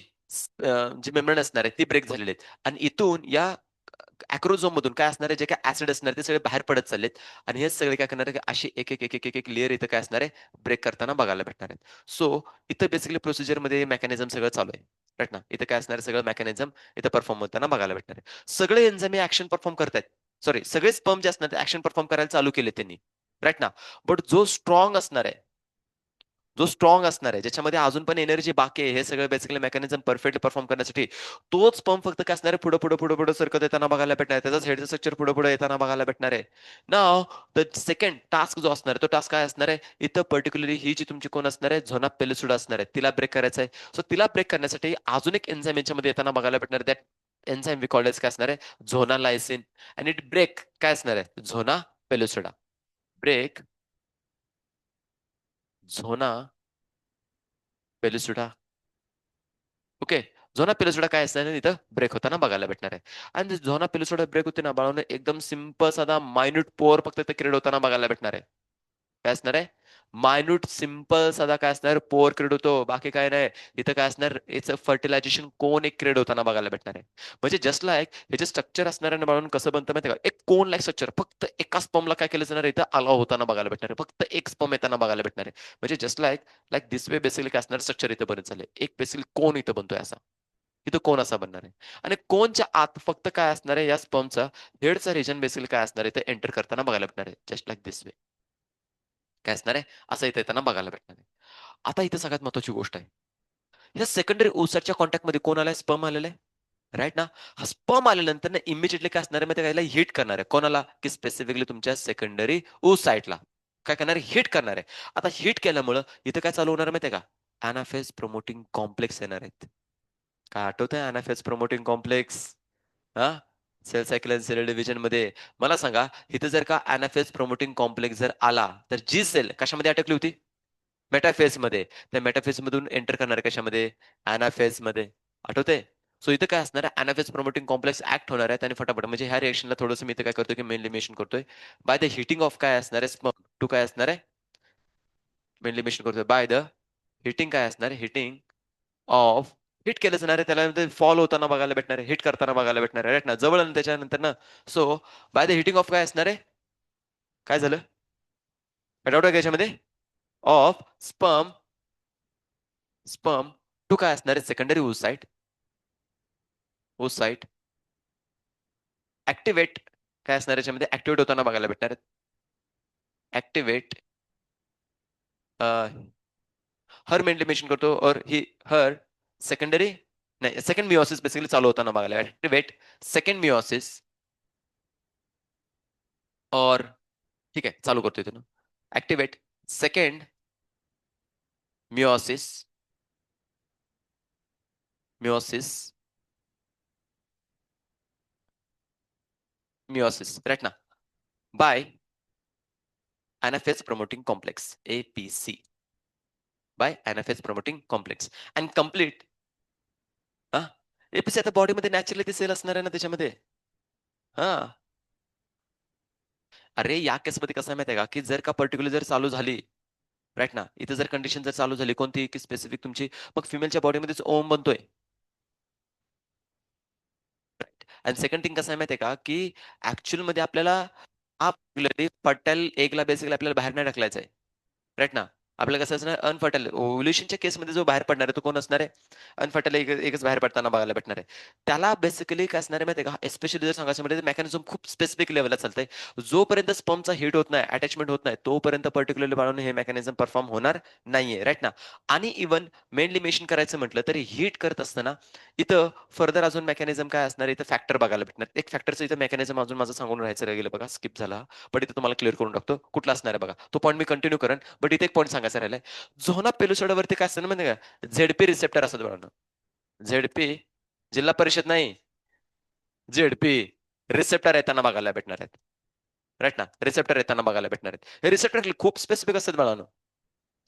जी मेम्ब्रेन असणार आहे ती ब्रेक झालेली आहेत. आणि इथून या अॅक्रोझोम मधून काय असणार आहे, जे काय ऍसिड असणार ते सगळे बाहेर पडत चाललेत. आणि हे सगळे काय करणार आहे, अशी एक एक एक एक एक एक लेअर इथं काय असणार आहे, ब्रेक करताना बघायला भेटणार आहेत. सो इथं बेसिकली प्रोसिजर मध्ये मेकॅनिझम सगळं चालू आहे, राईट ना. इथं काय असणार आहे, सगळं मेकॅनिझम इथं परफॉर्म होताना बघायला भेटणार आहे. सगळे एन्झाइम हे ऍक्शन परफॉर्म करतायत. सॉरी, सगळे स्पर्म जे असणार ते ऍक्शन परफॉर्म करायला चालू केले त्यांनी, राईट ना. बट जो स्ट्रॉंग असणार आहे, जो स्ट्रॉंग असणार आहे, ज्याच्यामध्ये अजून पण एनर्जी बाकी आहे, हे सगळं बेसिकली मेकॅनिझम परफेक्टली परफॉर्म करण्यासाठी, तोच पंप फक्त काय असणार आहे, पुढे पुढे पुढे पुढे सरकत येताना बघायला भेटणार आहे. त्याचा हेड स्ट्रक्चर पुढे पुढे येताना बघायला भेटणार आहे. नाव द सेकंड टास्क जो असणार आहे तो टास्क काय असणार आहे, इथं पर्टिक्युलरली ही जी तुमची कोण असणार आहे, झोना पेलिसुडा असणार आहे, तिला ब्रेक करायचं आहे. सो तिला ब्रेक करण्यासाठी अजून एक एन्झाइम याच्यामध्ये येताना बघायला भेटणार आहे. त्या एन्झाइम वी कॉल्ड काय असणार आहे, झोना लायसिन. आणि इट ब्रेक काय असणार आहे, झोना पेलिसुडा. ब्रेक झोना पेलिसुडा. ओके. झोना पेलिसोडा काय असणार आहे, इथं ब्रेक होताना बघायला भेटणार आहे. आणि झोना पेलिसोडा ब्रेक होते ना बाळांनो, एकदम सिंपल साधा मायन्यूट पोअर फक्त इथे क्रिएट होताना बघायला भेटणार आहे. काय असणार आहे? मायन्यूट सिंपल साधा काय असणार, पोअर क्रिएट होतो, बाकी काय नाही. इथं काय असणार, याचं फर्टिलायझेशन कोन एक क्रिएट होताना बघायला भेटणार आहे. म्हणजे जस्ट लाईक हे जे स्ट्रक्चर असणार आहे ना बाळांनो, कसं बनतं माहिती का, एक कोन लाईक स्ट्रक्चर फक्त एका स्पर्मला काय केलं जाणार आहे, इथं अलाव होताना बघायला भेटणार आहे. फक्त एक स्पर्म येताना बघायला भेटणार आहे. म्हणजे just like like this way basically काय असणार, स्ट्रक्चर इथं बनत झाले, एक बेसिकली कोन इथं बनतोय असा. इथं कोण असा बनणार आहे. आणि कोनच्या आत फक्त काय असणार आहे, या स्पर्मचा हेडचा रिजन बेसिकली काय असणार आहे, ते एंटर करताना बघायला भेटणार आहे. जस्ट लाईक दिस वे काय असणार आहे, असं इथं येताना बघायला भेटणार आहे. आता इथं सगळ्यात महत्वाची गोष्ट आहे, या सेकंडरी ओसाच्या कॉन्टॅक्टमध्ये कोण आलाय, स्पर्म आलेला आहे, राईट ना. हा स्पर्म आल्यानंतर ना इमिजिएटली काय असणार आहे, माहिती आहे, हिट करणार आहे कोणाला, की स्पेसिफिकली तुमच्या सेकंडरी ओसाइटला काय करणार आहे, हिट करणार आहे. आता हिट केल्यामुळं इथं काय चालू होणार आहे माहिती आहे का, अनाफेज प्रोमोटिंग कॉम्प्लेक्स येणार आहेत. काय आठवतंय अनाफेज प्रोमोटिंग कॉम्प्लेक्स? हा, सेल सायकल आणि सेल डिव्हिजन मध्ये. मला सांगा, इथं जर का अनाफेज प्रोमोटिंग कॉम्प्लेक्स जर आला, तर जी सेल कशामध्ये अटकली होती? मेटाफेज मध्ये. त्या मेटाफेज मधून एंटर करणार कशामध्ये? अनाफेज मध्ये. आठवतंय? सो इथं काय असणार आहे? अनाफेज प्रोमोटिंग कॉम्प्लेक्स ऍक्ट होणार आहेत आणि फटाफट म्हणजे ह्या रिएक्शनला थोडंसं मी इथं काय करतोय की मेन मेन्शन करतोय. बाय द हिटिंग ऑफ काय असणार आहे? स्पर्म टू काय असणार आहे? मेनली मेन्शन करतोय बाय द हिटिंग काय असणार आहे? Heating of. हिट केलं जाणार आहे त्याला, फॉल होताना बघायला भेटणार आहे, हिट करताना बघायला भेटणार आहे, राईट ना, जवळ आणि त्याच्यानंतर ना. So by the hitting of काय असणार आहे? काय झालं? डाऊट आहे का याच्यामध्ये? Of sperm. स्पर्म टू काय असणार आहे? Secondary oocyte. oocyte ऍक्टिव्हेट काय असणार याच्यामध्ये? ऍक्टिव्हेट होताना बघायला भेटणार आहेत. ऍक्टिव्हेट हर मेनली मेन्शन करतो और ही हर सेकंडरी नाही, सेकंड मिओसिस बेसिकली चालू होताना बघायला. ऍक्टिव्हेट सेकंड मिओसिस और ठीक आहे, चालू करतोय इथून. Activate second meiosis. Meiosis meiosis right ना, by anaphase promoting complex APC. बाय anaphase promoting complex and complete. हा, एपीसी आता बॉडीमध्ये नॅचरली ते सेल असणार आहे ना त्याच्यामध्ये. हा, अरे या केसमध्ये कसं आहे माहिती आहे का, की जर का पर्टिक्युलर जर चालू झाली, राईट ना, इथं जर कंडिशन जर चालू झाली कोणती की स्पेसिफिक तुमची, मग फिमेलच्या बॉडीमध्येच ओम बनतोय. आणि सेकंड थिंग कसं आहे माहिती आहे का, की ऍक्च्युअल मध्ये आपल्याला हा फर्टाईल एगला बेसिकली आपल्याला बाहेर नाही ढकलायचा आहे, राईट ना. आपल्याला कसं असणार? अनफर्टाईल ओव्ह्युलेशनच्या केसमध्ये जो बाहेर पडणार आहे तो कोण असणार आहे? अनफर्टाईल एकच बाहेर पडताना बघायला भेटणार आहे. त्याला बेसिकली काय असणार आहे माहिती आहे का, एस्पेशली जर सांगायचं म्हणजे मेकॅनिझम खूप स्पेसिफिक लेवलला चालतंय. जोपर्यंत स्पर्मचा हिट होत नाही, अटॅचमेंट होत नाही, तोपर्यंत पर्टिक्युलरली बाळून हे मेकॅनिझम परफॉर्म होणार नाहीये, राईट ना. आणि इव्हन मेनली मेन्शन करायचं म्हटलं तरी हिट करत असताना इथं फर्दर अजून मेकॅनिझम काय असणार? इथं फॅक्टर बघायला भेटणार. एक फॅक्टरचं इथं मेकॅनिझम अजून माझं सांगून राहायचं राहिलं बघा, स्किप झाला. बट इथे तुम्हाला क्लिअर करून टाकतो कुठला असणार आहे बघा. तो पॉईंट मी कंटिन्यू करेन, बट इथे एक पॉईंट सांगायचा राहिलाय. झोना पेलुसोडावरती काय असतं ना माहिती का? झेडपी रिसेप्टर असतात बघा. झेडपी जिल्हा परिषद नाही, झेडपी रिसेप्टर येताना बघायला भेटणार आहेत, राईट ना. रिसेप्टर येताना बघायला भेटणार आहेत. हे रिसेप्टर खूप स्पेसिफिक असतात बाळांनो,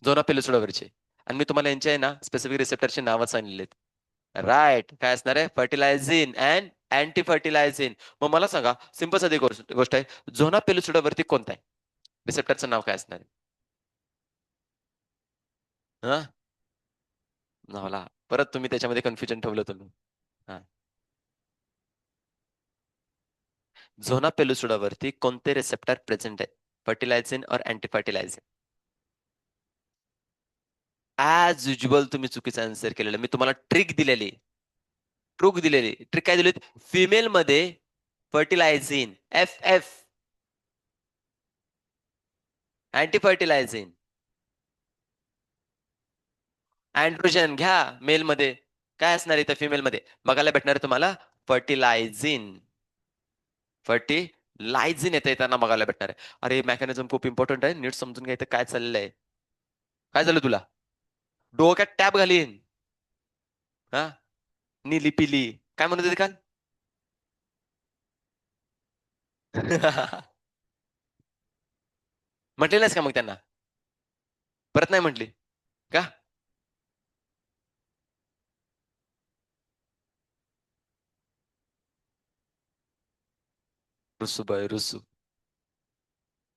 झोना पेलुसोडावरचे. आणि मी तुम्हाला यांचे आहे ना स्पेसिफिक रिसेप्टरचे नावं सांगितलेत. राईट, काय असणार आहे? फर्टिलायझिन अँड अँटी फर्टिलायझिन. मग मला सांगा, सिंपल साधी गोष्ट आहे, झोना पेलुसोडावरती कोणता आहे? रिसेप्टरचं नाव काय असणार आहे? हा, नावला परत तुम्ही त्याच्यामध्ये कन्फ्युजन ठेवलं तुम्ही. हा, झोना पेलुसोडावरती कोणते रिसेप्टर प्रेझेंट आहे? फर्टिलायझिन और अँटी फर्टिलायझिन? ऍज युजल तुम्ही चुकीचा आन्सर केलेला. मी तुम्हाला ट्रिक दिलेली. ट्रिक काय दिली? फिमेल मध्ये फर्टिलायझिन एफ एफ, अँटी फर्टिलायझिन. अँड्रोजन घ्या मेल मध्ये. काय असणार इथं फिमेल मध्ये बघायला भेटणार आहे तुम्हाला? फर्टिलायझिन. फर्टिलायझिन येतं येताना बघायला भेटणार आहे. अरे मेकॅनिझम खूप इम्पॉर्टंट आहे, नीट समजून घ्यायचं काय चाललंय आहे. काय झालं तुला? डोक्यात टॅब घालीन. हा, निली पिली काय म्हणत होते काल? म्हटले नाहीस का मग त्यांना? परत नाही म्हटली का? रुसू बाय रुसू,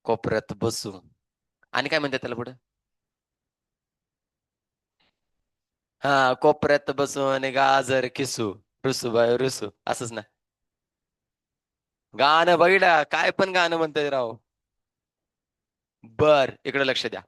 कोपऱ्यात बसू. आणि काय म्हणतात त्याला पुढे? हा, कोपऱ्यात बसू आणि गाजर खिसू. रुसू बाय रुसू, असंच ना. गाणं बघितलं काय पण गाणं म्हणतोय राव. बर, इकडे लक्ष द्या.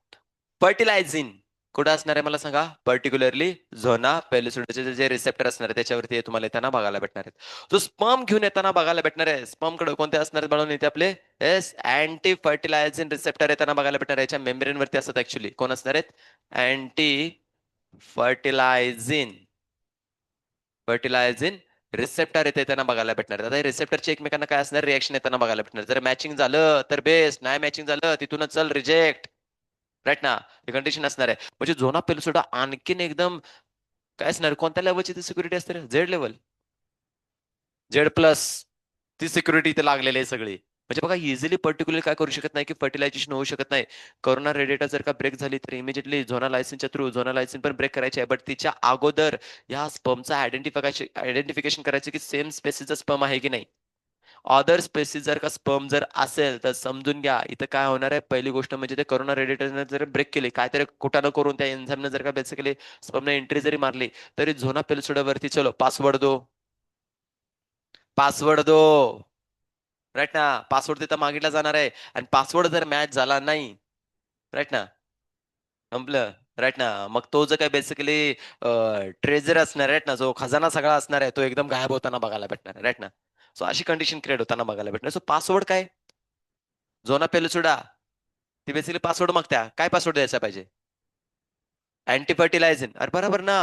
फर्टिलायझिन कुठं असणार आहे मला सांगा? पर्टिक्युलरली झोना पेलिसोडाचे जे रिसेप्टर असणार आहे त्याच्यावरती तुम्हाला येताना बघायला भेटणार आहेत. जो स्पर्म घेऊन येताना बघायला भेटणार आहे, स्पर्म कडे कोणते असणार आहेत म्हणून इथे आपले? येस, अँटी फर्टिलायझिन रिसेप्टर येताना बघायला भेटणार आहे. याच्या मेम्ब्रेन वरती असतात ऍक्च्युली. कोण असणार आहेत? अँटी फर्टिलायझिन. फर्टिलायझिन रिसेप्टर येते त्यांना बघायला भेटणार. आता रिसेप्टरचे एकमेकांना काय असणार? रिएक्शन येताना बघायला भेटणार. जर मॅचिंग झालं तर बेस्ट, नाही मॅचिंग झालं तिथूनच चल रिजेक्ट. राईट ना. हे कंडिशन असणार आहे. म्हणजे झोना पेलसोडा आणखीन एकदम काय असणार, कोणत्या लेवलची ती सिक्युरिटी असते रे? झेड लेवल, झेड प्लस ती सिक्युरिटी इथे लागलेली आहे सगळी. म्हणजे बघा इझिली पर्टिक्युलर काय करू शकत नाही की फर्टिलायझेशन होऊ शकत नाही. कोरोना रेडिएटर जर का ब्रेक झाली तर इमिजिएटली झोना लायसनच्या थ्रू झोना लायसन पण ब्रेक करायची आहे. बट तिच्या अगोदर या स्पर्मचा आयडेंटिफिकेशन करायचे की सेम स्पेसीचा स्पर्म आहे की नाही. अदर स्पेसीस जर का स्पर्म जर असेल तर समजून घ्या इथं काय होणार आहे. पहिली गोष्ट म्हणजे ते कोरोना रेडिएटरने जर ब्रेक केली काहीतरी कुठं करून त्या एन्झाईमने जर का बेसिकली स्पर्मने एंट्री जरी मारली तरी झोना पेलसोडावरती चलो पासवर्ड दो, पासवर्ड दो. राईट ना. पासवर्ड तिथं मागितला जाणार आहे आणि पासवर्ड जर मॅच झाला नाही, राईट ना, संपलं. राईट ना. मग तो जो काय बेसिकली ट्रेजर असणार राईट ना, जो खजाना सगळा असणार आहे तो एकदम गायब होताना बघायला भेटणार आहे. राईट ना. सो अशी कंडिशन क्रिएट होताना बघायला भेटणार. सो पासवर्ड काय, झोना पेलसुडा ती बेसिकली पासवर्ड मागत्या. काय पासवर्ड द्यायचा पाहिजे? अँटी फर्टिलायझिंग. अरे बरोबर ना.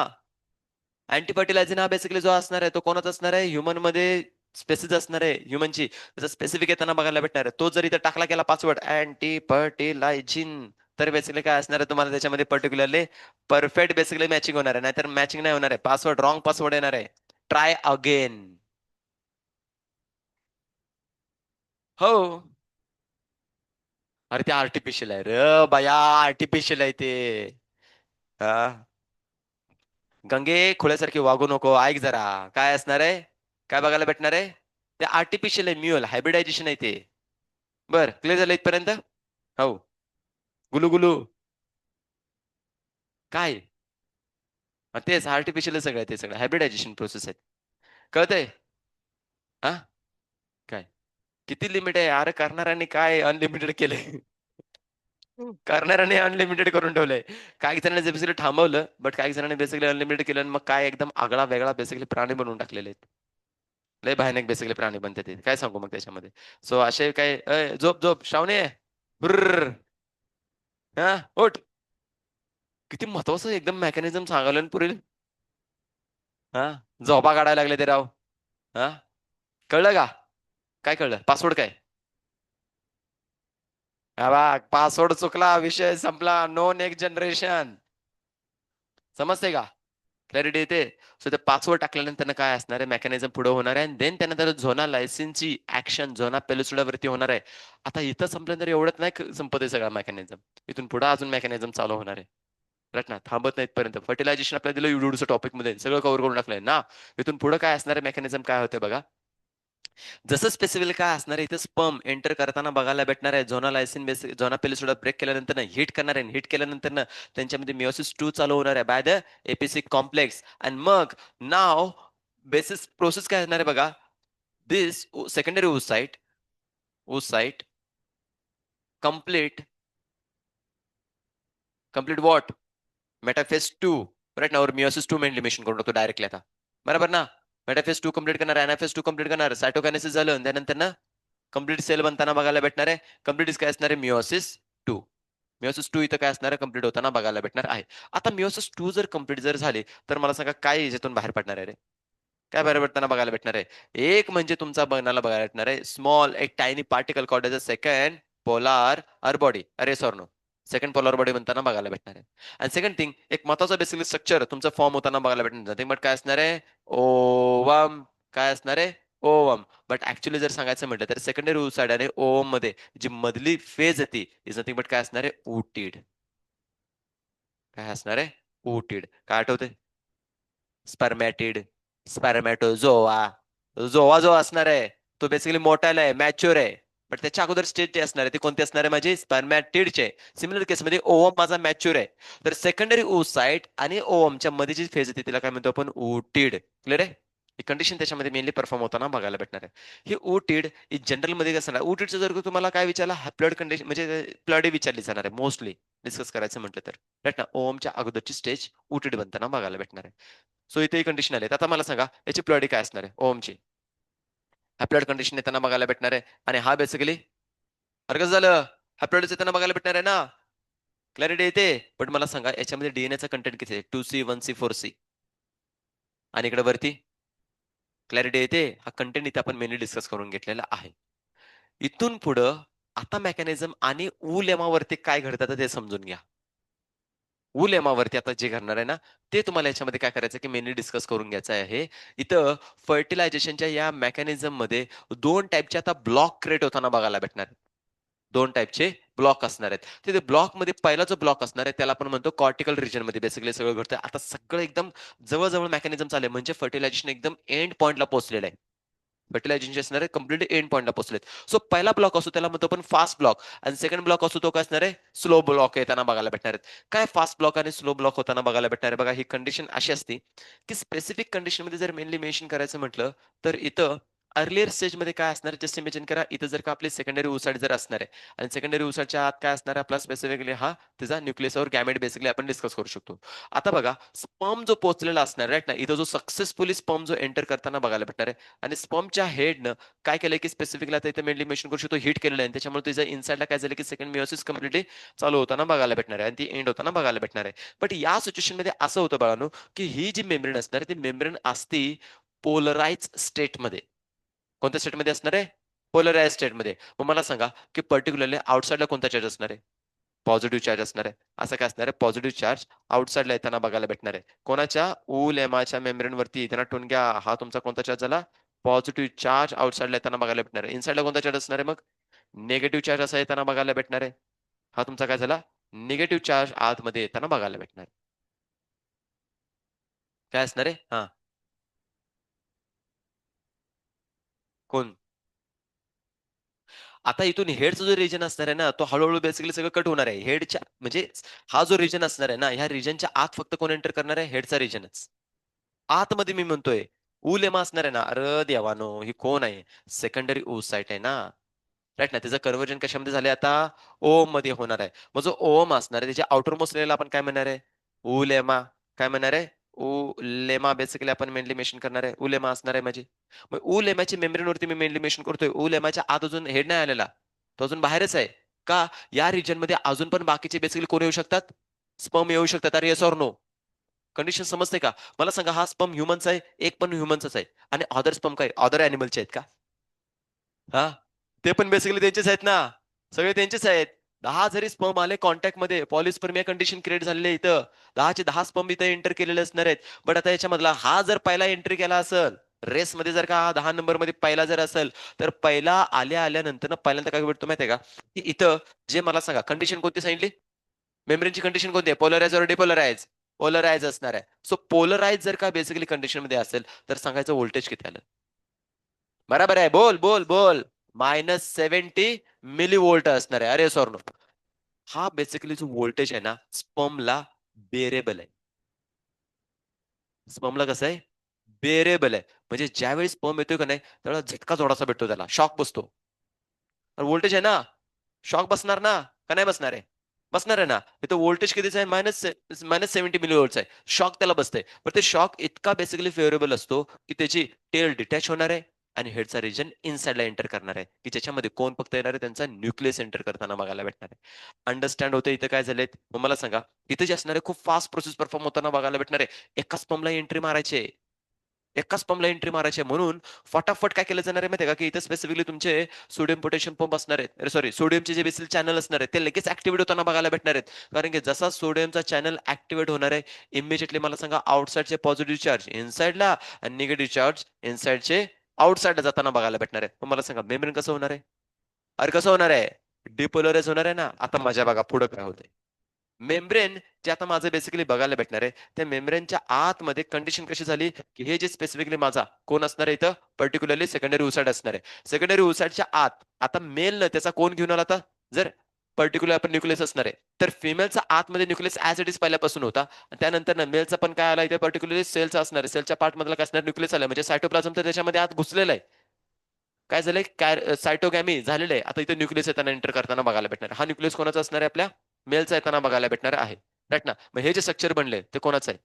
अँटी फर्टिलायझिंग हा बेसिकली जो असणार आहे तो कोणाचा असणार आहे? ह्युमन मध्ये स्पेसिस असणार आहे ह्युमनची. त्याचा स्पेसिफिक येताना बघायला भेटणार आहे. तो जर इथे टाकला गेला पासवर्ड अँटी फर्टिलायझिंग तर बेसिकली काय असणार आहे तुम्हाला त्याच्यामध्ये पर्टिक्युलरली परफेक्ट बेसिकली मॅचिंग होणार आहे. नाहीतर मॅचिंग नाही होणार आहे. पासवर्ड रॉंग पासवर्ड येणार आहे. Try again. हो. अरे ते आर्टिफिशियल आहे रे बया, आर्टिफिशियल आहे ते. हा. गंगे खुळ्यासारखी वागू नको. ऐक जरा. काय असणार आहे? काय बघायला भेटणार आहे? ते आर्टिफिशियल आहे, म्युअल हायब्रिडायझेशन आहे ते. बर क्लिअर झालं इथपर्यंत? हो. गुलू गुलू. काय? तेच आर्टिफिशियल सगळं ते सगळं हायब्रिडायझेशन प्रोसेस आहे. कळतंय? हा. काय? किती लिमिट आहे? अरे करणाऱ्यांनी काय अनलिमिटेड केलंय. करणाऱ्याने अनलिमिटेड करून ठेवलंय. काही जणांनी बेसिकली थांबवलं, बट काही जणांनी बेसिकली अनलिमिटेड केलं आणि मग काय एकदम आगळा वेगळा बेसिकली प्राणी बनवून टाकलेले आहेत. लय भयानक बेसिकली प्राणी बनते ते. काय सांगू मग त्याच्यामध्ये. सो असे काय झोप झोप श्रावणे. ब्रर. हा उठ. किती महत्वाचं एकदम मेकॅनिझम सांगायला पुरेल. हा. झोपा काढायला लागले ते राव. हा. कळलं का? काय कळलं? पासवर्ड काय? हा बा पासवर्ड चुकला विषय संपला. No next generation. समजते का? क्लॅरिटी येते. सो ते पासवर्ड टाकल्यानंतर काय असणार आहे मेकॅनिझम पुढे होणार आहे आणि देन त्यानंतर झोना लायसन्सची ऍक्शन झोना पेलुसुडावरती होणार आहे. आता इथं संपलं तर एवढंच नाही संपत आहे सगळा मेकॅनिझम. इथून पुढे अजून मेकॅनिझम चालू होणार आहे. राईट ना. थांबत नाहीत पर्यंत फर्टिलायझेशन आपल्याला दिलं एवढं टॉपिक मध्ये सगळं कव्हर करून टाकलंय ना. इथून पुढे काय असणार आहे मेकॅनिझम काय होते बघा. जसं स्पेसिफिकली काय असणार आहे इथे स्पर्म एंटर करताना बघायला भेटणार आहे. झोना लायसिन बेसिक झोना पेलिसोडा ब्रेक केल्यानंतर हिट करणार आहे. हिट केल्यानंतर त्यांच्यामध्ये मिओसिस 2 चालू होणार आहे बाय द एपीसी कॉम्प्लेक्स. आणि मग नाव बेसिस प्रोसेस काय असणार आहे बघा. This secondary oocyte complete complete what metaphase 2 right ना. और मिओसिस 2 मेनली मेन्शन करून टाकतो डायरेक्टली आता. बरोबर ना. मेटाफेस 2 कम्प्लीट करणार, एनाफेस 2 कम्प्लीट करणार, सायटोकायनेसिस झालं त्यानंतर ना कम्प्लीट सेल बनताना बघायला भेटणार आहे. कम्प्लीट काय असणार आहे मिओसिस 2. मिओसिस 2 इथं काय असणार आहे कम्प्लीट होताना बघायला भेटणार आहे. आता मिओसिस 2 जर कम्प्लीट जर झाले तर मला सांगा काय याच्यातून बाहेर पडणार आहे रे. काय बाहेर पडताना बघायला भेटणार आहे. एक म्हणजे तुमचा बघण्याला बघायला भेटणार आहे स्मॉल एक tiny particle called as a second polar अर्बॉडी. अरे sorry no. Second polar body बनताना बघायला भेटणार आहे. आणि सेकंड थिंग एक महत्वाचा बेसिकली स्ट्रक्चर तुमचा फॉर्म होताना बघायला भेटणार नथिंग बट काय असणार आहे ओवम. काय असणार आहे ओवम. बट ऍक्च्युअली जर सांगायचं म्हटलं तर सेकंडरी साइड आणि ओवम मध्ये जी मधली फेज येते इज नथिंग बट काय असणार आहे ओटीड. काय असणार आहे ओटीड. काय आठवते स्पर्मॅटिड स्पर्मॅटोझोआ. झोवा जो असणार आहे तो बेसिकली मोठाला आहे मॅच्युअर आहे. बट त्याच्या अगोदर स्टेज ते असणार आहे ते कोणते असणार आहे माझे स्पर्मॅटिडचे. सिमिलर केसमध्ये ओवम माझा मॅच्युअर आहे. तर सेकंडरी ओसाइट आणि ओवमच्या मध्ये जी फेज येते तिला काय म्हणतो आपण ओटीड. क्लिअर आहे. ही कंडिशन त्याच्यामध्ये मेनली परफॉर्म होताना बघायला भेटणार आहे. ही ओटीड जनरल मध्ये कसं ओटीडचं जर तुम्हाला काय विचारला फ्लड कंडिशन म्हणजे फ्लड विचारली जाणार आहे मोस्टली डिस्कस करायचं म्हटलं तर. राईट ना. ओमच्या अगोदरची स्टेज ओटीड बनताना बघायला भेटणार आहे. सो इथे कंडिशन आले. आता मला सांगा याची प्लॉडी काय असणार आहे ओमची. हॅप्लॉइड कंडिशन येताना बघायला भेटणार आहे. आणि हा बेसिकली अरे कसं झालं हॅप्लॉइड येताना बघायला भेटणार आहे ना. क्लॅरिटी येते. बट मला सांगा याच्यामध्ये डीएनएचा कंटेंट किती आहे 2C 1C 4C. आणि इकडे वरती क्लॅरिटी येते. हा कंटेंट इथे आपण मेनली डिस्कस करून घेतलेला आहे. इथून पुढं आता मेकॅनिझम आणि ऊ लेमावरती काय घडतात ते समजून घ्या. उलेमावरती आता जे घडणार आहे ना, ते तुम्हाला याच्यामध्ये काय करायचं की मेनली डिस्कस करून घ्यायचं आहे. इथं फर्टिलायझेशनच्या या मेकॅनिझममध्ये 2 टाइपचे आता ब्लॉक क्रिएट होताना बघायला भेटणार आहेत. 2 टाइपचे ब्लॉक असणार आहेत. तर ते ब्लॉकमध्ये पहिला जो ब्लॉक असणार आहे त्याला आपण म्हणतो कॉर्टिकल रिजनमध्ये बेसिकली सगळं घडतंय. आता सगळं एकदम जवळ मेकॅनिझम चालू आहे. म्हणजे फर्टिलायझेशन एकदम एंड पॉइंटला पोहोचलेलं आहे. फर्टिलायझेशन जे असणार आहे कंप्लीटली एंड पॉइंटला पोहोचलेत. सो पहिला ब्लॉक असतो त्याला म्हणतो आपण फास्ट ब्लॉक आणि सेकंड ब्लॉक असतो तो काय असणार आहे स्लो ब्लॉक येताना बघायला भेटणार आहेत. काय फास्ट ब्लॉक आणि स्लो ब्लॉक होताना बघायला भेटणार आहे बघा ही कंडिशन अशी असते की स्पेसिफिक कंडिशनमध्ये जर मेनली मेन्शन करायचं म्हटलं तर इथं अर्लियर स्टेजमध्ये काय असणार जस्ट इमेजिन करा इथं जर का आपली सेकंडरी ओसाड जर असणार आहे आणि सेकंडरी ओसाडच्या आत काय असणार आहे आपला स्पेसिफिकली हा त्याचा न्यूक्लियसवर गॅमेट बेसिकली आपण डिस्कस करू शकतो. आता बघा स्पर्म जो पोहोचलेला असणार राईट ना इथं जो सक्सेसफुली स्पर्म जो एंटर करताना बघायला भेटणार आहे आणि स्पर्मच्या हेडनं काय केलंय की स्पेसिफिकली आता इथे मेनली मेन्शन करू शकतो हिट केलेलं आहे आणि त्याच्यामुळे तिच्या इनसाइडला काय झालं की सेकंड मिओसिस कम्प्लिटली चालू होताना बघायला भेटणार आहे आणि ती एंड होताना बघायला भेटणार आहे. बट या सिच्युएशनमध्ये असं होतं बाळांनो की ही जी मेम्ब्रेन असणार आहे ती मेम्ब्रेन असती पोलराइज स्टेटमध्ये. कोणत्या स्टेटमध्ये असणार आहे? पोलराइज स्टेटमध्ये. मग मला सांगा की पर्टिक्युलरली आउटसाइडला कोणता चार्ज असणार आहे? पॉझिटिव्ह चार्ज असणार आहे. असं काय असणार आहे? पॉझिटिव्ह चार्ज आउटसाइडला येताना बघायला भेटणार आहे. कोणाच्या? लेमाच्या मेम्ब्रेनवरती ध्यानात ठेवून घ्या. हा तुमचा कोणता चार्ज झाला? पॉझिटिव्ह चार्ज आउटसाइडला येताना बघायला भेटणार आहे. इनसाइडला कोणता चार्ज असणार आहे मग? निगेटिव्ह चार्ज असा येताना बघायला भेटणार आहे. हा तुमचा काय झाला? निगेटिव्ह चार्ज आतमध्ये येताना बघायला भेटणार आहे. काय असणार आहे? हां. कोण? आता इथून हेडचा जो रिजन असणार आहे ना, तो हळू बेसिकली सगळं कट होणार आहे. हेडच्या म्हणजे हा जो रिजन असणार आहे ना, ह्या रिजनच्या आत फक्त कोण एंटर करणार आहे? हेडचा रिजनच. आतमध्ये मी म्हणतोय. उलेमा असणार आहे ना, अरे देवानो, ही कोण आहे? सेकंडरी ओसाइट आहे ना. राइट ना, त्याचं कन्व्हर्जन कशामध्ये झालंय आता? ओममध्ये होणार आहे. मग जो ओम असणार आहे, त्याच्या आउटर मोस्ट लेयरला आपण काय म्हणणार आहे? उलेमा. काय म्हणणार आहे? उलेमा बेसिकली आपण मेनली मेन्शन करणार आहे. उलेमा असणार आहे माझी. मग उलेमाची मेम्ब्रेनवरती मी मेनली मेन्शन करतोय. उलेमाच्या आत अजून हेड नाही आलेला. तो अजून बाहेरच आहे. का? या रिजनमध्ये अजून पण बाकीचे बेसिकली कोण येऊ शकतात? स्पर्म येऊ शकतात. अरे येस ओर नो? कंडिशन समजते का? मला सांगा हा स्पर्म ह्युमनचा आहे, एक पण ह्युमनचाच आहे आणि अदर स्पर्म काय अदर अॅनिमलचे आहेत का? हां, ते पण बेसिकली त्यांचेच आहेत ना. सगळे त्यांचेच आहेत. 10 जरी स्पर्म आले कॉन्टॅक्टमध्ये पॉलिस्पर्मिया कंडिशन क्रिएट झालेली आहे इथं. 10 चे 10 स्पर्म इथं एंटर केलेले असणार आहेत. बट आता याच्यामधला हा जर पहिला एंट्री केला असेल, रेसमध्ये जर का हा 10 नंबरमध्ये पहिला जर असेल, तर पहिला आल्यानंतर पहिल्यांदा काय भेटतो माहिती आहे का? की इथं जे मला सांगा कंडिशन कोणती सांगितली? मेम्ब्रेनची कंडिशन कोणती आहे? पोलराइज और डिपोलराइज? पोलराइज असणार आहे. सो पोलराइज जर का बेसिकली कंडिशनमध्ये असेल, तर सांगायचं व्होल्टेज किती आलं? बरोबर आहे. बोल, बोल, बोल. -70 मिलीव्होल्ट असणार आहे. अरे सॉरी नो. हा बेसिकली जो व्होल्टेज आहे ना, स्पर्मला बेरेबल आहे. स्पर्मला कसं आहे? बेरेबल आहे. म्हणजे ज्यावेळी स्पर्म येतोय का नाही, त्यावेळेला झटका जोराचा भेटतो त्याला, शॉक बसतो. तर व्होल्टेज आहे ना, शॉक बसणार ना, का नाही बसणार आहे? बसणार आहे ना. इथं व्होल्टेज कितीचं आहे? -70 मिलीव्होल्टचं आहे. शॉक त्याला बसतंय. पण ते शॉक इतका बेसिकली फेव्हरेबल असतो, की त्याची टेल डिटॅच होणार आहे आणि हेडचा रिजन इनसाइडला एंटर करणार आहे, की ज्याच्यामध्ये कोण फक्त येणार आहे? त्यांचा न्यूक्लियस एंटर करताना बघायला भेटणार आहे. अंडरस्टँड होतंय इथं काय झालंय? मग मला सांगा, इथे जे असणार आहे खूप फास्ट प्रोसेस परफॉर्म होताना बघायला भेटणार आहे. एका स्पर्मला एंट्री मारायची आहे. एकाच स्पर्मला एंट्री मारायची आहे. म्हणून फटाफट काय केलं जाणार आहे माहिती आहे का? की इथे स्पेसिफिकली तुमचे सोडियम पोटॅशियम पंप असणार आहेत. अरे सॉरी सोडियमचे जे बेसिल चॅनल असणार आहेत, ते लगेच ॲक्टिव्हेट होताना बघायला भेटणार आहेत. कारण की जसा सोडियमचा चॅनल ॲक्टिव्हेट होणार आहे, इमिडिएटली मला सांगा आउटसाइडचे पॉझिटिव्ह चार्ज इनसाइडला आणि निगेटिव्ह चार्ज इनसाइडचे आउटसाइडला जाताना बघायला भेटणार आहे. मग मला सांगा मेम्ब्रेन कसं होणार आहे? अरे कसं होणार आहे? डिपोलराइज होणार आहे ना. आता मजा बघा पुढं काय होतंय. मेम्ब्रेन जे आता माझं बेसिकली बघायला भेटणार आहे, त्या मेम्ब्रेनच्या आतमध्ये कंडिशन कशी झाली, की हे जे स्पेसिफिकली माझा कोण असणार आहे इथं पर्टिक्युलरली सेकंडरी ओसाड असणार आहे. सेकंडरी ओसाडच्या आत आता मेलनं त्याचा कोण घेऊन आला आता? जर पर्टिक्युलर आपण न्यूक्लियस असणार आहे, तर फिमेलचा आतमध्ये न्यूक्लियस ॲज इट इज पहिल्यापासून होता. आणि त्यानंतर मेलचा पण काय आला इथे पर्टिक्युलरली सेलचा असणार आहे. सेलच्या पार्टमधला काय असणार न्यूक्लियस आला म्हणजे सायटोप्लाझम तर त्याच्यामध्ये आत घुसलेलं आहे. काय झालंय? सायटोगॅमी झालेलं आहे. आता इथे न्यूक्लियस येताना एंटर करताना बघायला भेटणार आहे. हा न्यूक्लियस कोणाचा असणार आहे आपल्या? मेलचा येताना बघायला भेटणार आहे. राइट ना? मग हे जे स्ट्रक्चर बनलंय ते कोणाचं आहे?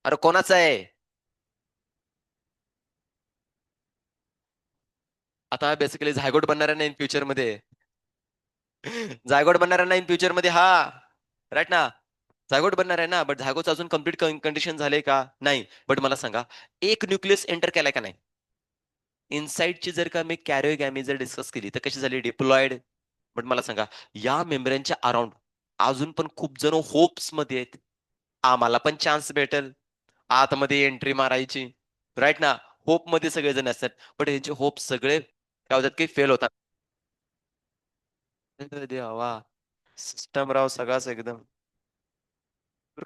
अरे कोणाचं आहे? आता बेसिकली झायगोट बनणार आहे ना इन फ्युचरमध्ये. झायगोट बनणार आहे ना इन फ्युचरमध्ये हा. राइट ना? झायगोट बनणार आहे ना, बट झायगोटचं अजून कंप्लीट कंडिशन झालंय का? नाही. बट मला सांगा, एक न्यूक्लियस एंटर केलाय का नाही? इनसाइडची जर का मी कॅरिओगॅमी जर डिस्कस केली, तर कशी झाली? डिप्लॉइड. बट मला सांगा, या मेम्ब्रेनच्या अराउंड अजून पण खूप जण होप्स मध्ये आहेत, आम्हाला पण चान्स भेटेल आतमध्ये एंट्री मारायची. राईट ना? होप मध्ये सगळेजण असतात. पण यांचे होप सगळे काय होतात की फेल होतात. अरे देवा! सिस्टम राव सगळाच एकदम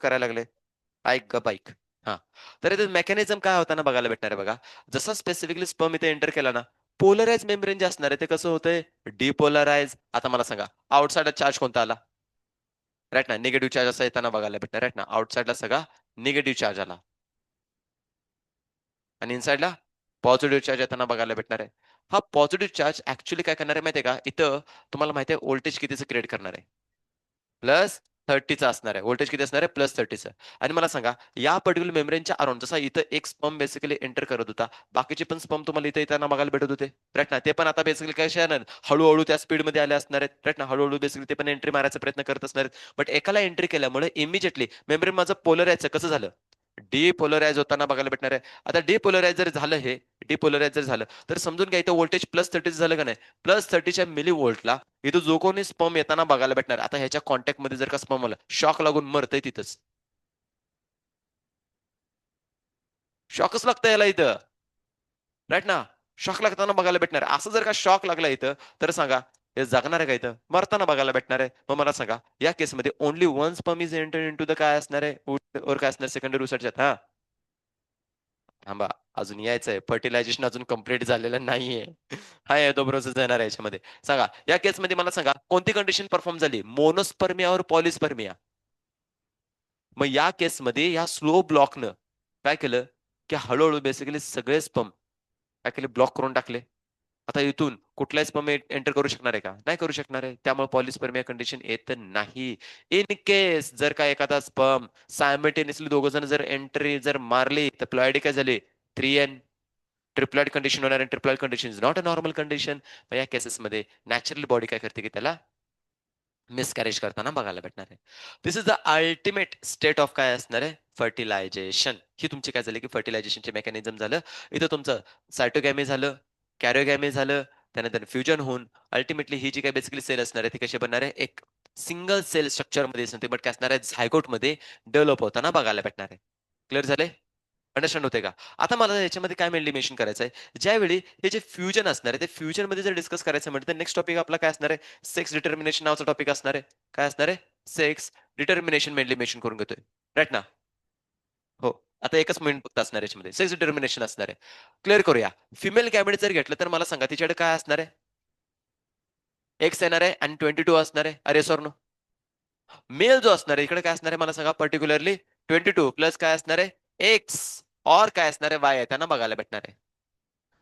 करायला लागले. ऐक गप ऐक. हां. तर इथे मेकॅनिझम काय होताना बघायला भेटणार आहे बघा. जसा स्पेसिफिकली स्पर्म इथे एंटर केला ना, पोलराइज मेम्ब्रेन जे असणार आहे ते कसं होतंय, डिपोलराइज. आता मला सांगा, आउटसाइड चार्ज कोणता आला? राइट ना? निगेटिव्ह चार्ज असा येताना बघायला भेटणार. राइट ना? आउटसाइडला सगळा निगेटिव्ह चार्ज आला आणि इनसाइडला पॉझिटिव्ह चार्ज येताना बघायला भेटणार आहे. हा पॉझिटिव्ह चार्ज ॲक्चुअली काय करणार आहे माहिती आहे का? इथं तुम्हाला माहिती आहे व्होल्टेज कितीचं क्रिएट करणार आहे? प्लस 30चा असणार आहे. व्होल्टेज किती असणार आहे? प्लस 30चं. आणि मला सांगा, या पर्टिक्युलर मेम्ब्रेनच्या अराउंड जसा इथं एक स्पर्म बेसिकली एंटर करत होता, बाकीचे पण स्पर्म तुम्हाला इथे येताना बघायला भेटत होते. राइट ना? ते पण आता बेसिकली कसे येणार? हळू त्या स्पीडमध्ये आले असणार आहेत. राइट ना? हळू बेसिकली ते पण एंट्री मारायचा प्रयत्न करत असणार आहेत. बट एकाला एंट्री केल्यामुळे इमिजिएटली मेम्ब्रेन माझं पोलरायझ कसं झालं? डिपोलराइज होताना बघायला भेटणार आहे. आता डिपोलराइज जर झालं हे, डिपोलराइज जर झालं, तर समजून घ्या इथं व्होल्टेज प्लस 30 झालं का नाही? प्लस 30च्या मिली व्होल्टला इथं जो कोणी स्पर्म येताना बघायला भेटणार. आता ह्याच्या कॉन्टॅक्टमध्ये जर का स्पर्म आला, शॉक लागून मरतंय तिथंच. शॉकच लागतं याला इथं. राईट ना? शॉक लागताना बघायला भेटणार. असं जर का शॉक लागला इथं, तर सांगा हे जगणार आहे का इथं? मरताना बघायला भेटणार आहे. मग मला सांगा, या केसमध्ये only one sperm is entered into the काय असणार आहे? और काय असणार सेकंडरी रिसर्चात हां. थांबा, अजून यायचंय. फर्टिलायझेशन अजून कंप्लीट झालेलं नाहीये. हा येतो प्रोसेस येणार आहे याच्यामध्ये. सांगा, या केसमध्ये मला सांगा, कोणती कंडिशन परफॉर्म झाली? मोनोस्पर्मिया और पॉलिस्पर्मिया? मग या केसमध्ये या स्लो ब्लॉकनं काय केलं, की हळू बेसिकली सगळे स्पर्म काय केले, ब्लॉक करून टाकले. आता इथून कुठलाही स्पर्म एंटर करू शकणार आहे का? नाही करू शकणार आहे. त्यामुळे पॉलिस्पर्मिया कंडिशन येत नाही. इन केस जर का एखादा स्पर्म सायमल्टेनियसली दोघं जण जर एंट्री जर मारली, तर प्लॉइडी काय झाली? 3N ट्रिप्लॉइड कंडिशन होणार आणि triploid condition is not a normal condition. या केसेसमध्ये नॅचरल बॉडी काय करते, की त्याला मिसकॅरेज करताना बघायला भेटणार आहे. This is the ultimate state of काय असणार आहे? फर्टिलायझेशन. ही तुमची काय झाली, की फर्टिलायझेशनचे मेकॅनिझम झालं. इथं तुमचं सायटोगॅमी झालं, कॅरिओगॅमी झालं, त्यानंतर फ्युजन होऊन अल्टिमेटली ही जी काही बेसिकली सेल असणार आहे ती कशी बनणार आहे? एक सिंगल सेल स्ट्रक्चरमध्ये दिसते, बट काय असणार आहे? झायगोटमध्ये डेव्हलप होताना बघायला भेटणार आहे. क्लिअर झाले? अंडरस्टँड होते का? आता मला याच्यामध्ये काय मेनली मेन्शन करायचं आहे, ज्यावेळी हे जे फ्युजन असणार आहे, ते फ्युजनमध्ये जर डिस्कस करायचं म्हटलं, तर नेक्स्ट टॉपिक आपला काय असणार आहे? सेक्स डिटर्मिनेशन नावाचा टॉपिक असणार आहे. काय असणार आहे? सेक्स डिटर्मिनेशन मेनली मेन्शन करून घेतोय. राइट ना? हो. आता एकच मिनिट फक्त असणार आहे याच्यामध्ये. सेक्स डिटर्मिनेशन असणार आहे. क्लिअर करूया. फिमेल गॅमेट जर घेतलं, तर मला सांगा तिच्याकडे काय असणार आहे? एक्स येणार आहे आणि 22 असणार आहे. अरे सर नो. मेल जो असणार आहे, इकडे काय असणार आहे मला सांगा पर्टिक्युलरली 22 प्लस काय असणार आहे? एक्स और काय असणार आहे? वाय आहे. त्यांना बघायला भेटणार आहे.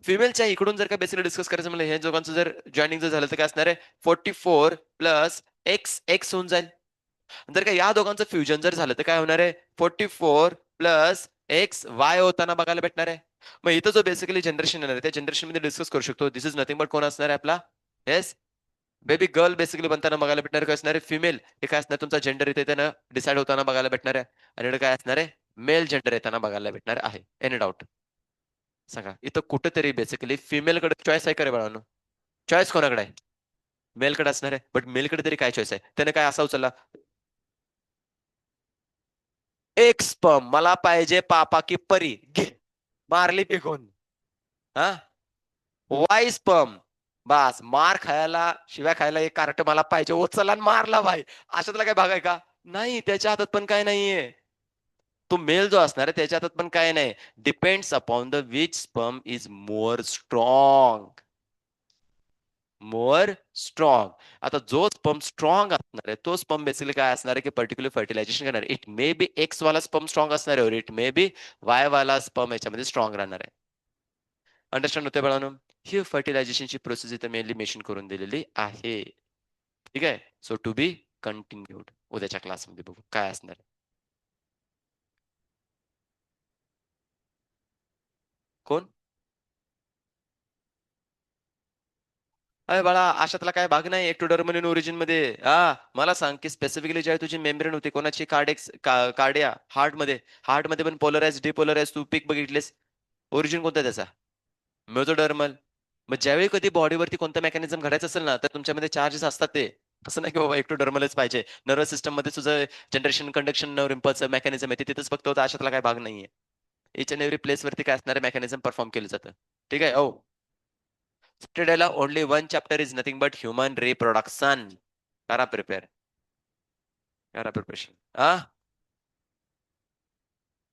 फिमेलच्या इकडून जर का बेसिकली डिस्कस करायचं म्हणलं, हे दोघांचं जर जॉईनिंग जर झालं तर काय असणार आहे? 44 प्लस एक्स एक्स होऊन जाईल. जर का या दोघांचं फ्युजन जर झालं तर काय होणार आहे? 44 प्लस एक्स वाय होताना बघायला भेटणार आहे. मग इथं जो बेसिकली जनरेशन येणार आहे त्या जनरेशन मध्ये डिस्कस करू शकतो. दिस इज नथिंग बट कोण असणार आहे आपला? येस, बेबी गर्ल बेसिकली बनताना बघायला भेटणार काय असणार आहे? फिमेल. हे काय असणार तुमचा जेंडर इथे त्यानं डिसाईड होताना बघायला भेटणार आहे. आणि इकडे काय असणार आहे? मेल जेंडर येताना बघायला भेटणार आहे. Any doubt? सांगा. इथं कुठेतरी बेसिकली फिमेलकडे चॉईस आहे का रे बाळांनो? चॉईस कोणाकडे आहे? मेलकडे असणार आहे. बट मेलकडे तरी काय चॉईस आहे? त्याने काय असा उचलला, एक स्पर्म मला पाहिजे पापा की परी घे, मारली फेकून. हा, वाई स्पर्म बस मार खायला शिव्या खायला एक कार्ट मला पाहिजे, उचलला आणि मारला भाई. अशातला काय भाग आहे का? नाही, त्याच्या हातात पण काय नाहीये. तो मेल जो असणार आहे त्याच्या हातात पण काय नाही. Depends upon the which sperm is more strong. More strong. आता जो स्पर्म स्ट्रॉंग असणार आहे तो स्पर्म बेसिकली काय असणार आहे, की पर्टिक्युलर फर्टिलायझेशन करणार. इट मे बी एक्स वाला स्पर्म स्ट्रॉंग असणार आहे, इट मे बी वाय वाला स्पर्म याच्यामध्ये स्ट्रॉंग राहणार आहे. अंडरस्टँड होते बाळांनो? ही फर्टिलायझेशनची प्रोसेस इथे मेनली मेन्शन करून दिलेली आहे. ठीक आहे. So to be continued. उद्याच्या क्लासमध्ये बघू काय असणार आहे. कोण? अरे बाळा, अशातला काय भाग नाही एक्टोडर्मल ओरिजिन मध्ये. हा, मला सांग की स्पेसिफिकली ज्यावेळी तुझी मेम्ब्रेन होती कोणाची? कार्डिया हार्ट मध्ये पण पोलराइज डिपोलराइज तू पीक बघितलेस. ओरिजिन कोणता त्याचा? मेझोडर्मल. मग ज्यावेळी कधी बॉडीवरती कोणतं मेकॅनिझम घडायचं असेल ना, तर तुमच्यामध्ये चार्जेस असतात ते असं नाही की बाबा एक्टोडर्मलच पाहिजे. नर्व्हस सिस्टममध्ये तुझं जनरेशन, कंडक्शन, नर्व्ह इम्पल्सचं मेकॅनिझम आहे ते तिथेच फक्त होतं अशातला काही भाग नाहीये. ईच अँड एव्हरी प्लेसवरती काय असणारे मेकॅनिझम परफॉर्म केलं जातं. ठीक आहे? हो. Citadella only one chapter is nothing but human reproduction. करा प्रिपेअर. करा प्रिपरेशन.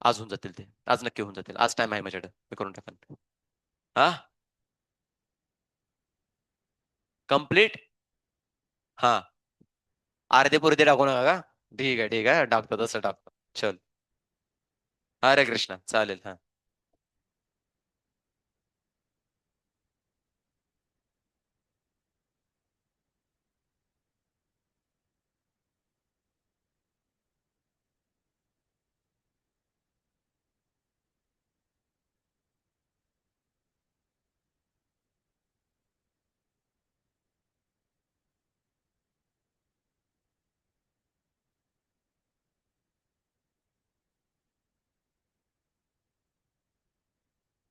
आज होऊन जातील ते. आज नक्की होऊन जातील. आज टाइम आहे माझ्याकडे. मी करून टाकेन. हा कम्प्लीट. हा अर्धे पुरते टाकू नका का? ठीक आहे, ठीक आहे. टाकतो, तसं टाकतो. चल. हरे कृष्ण. चालेल. हा.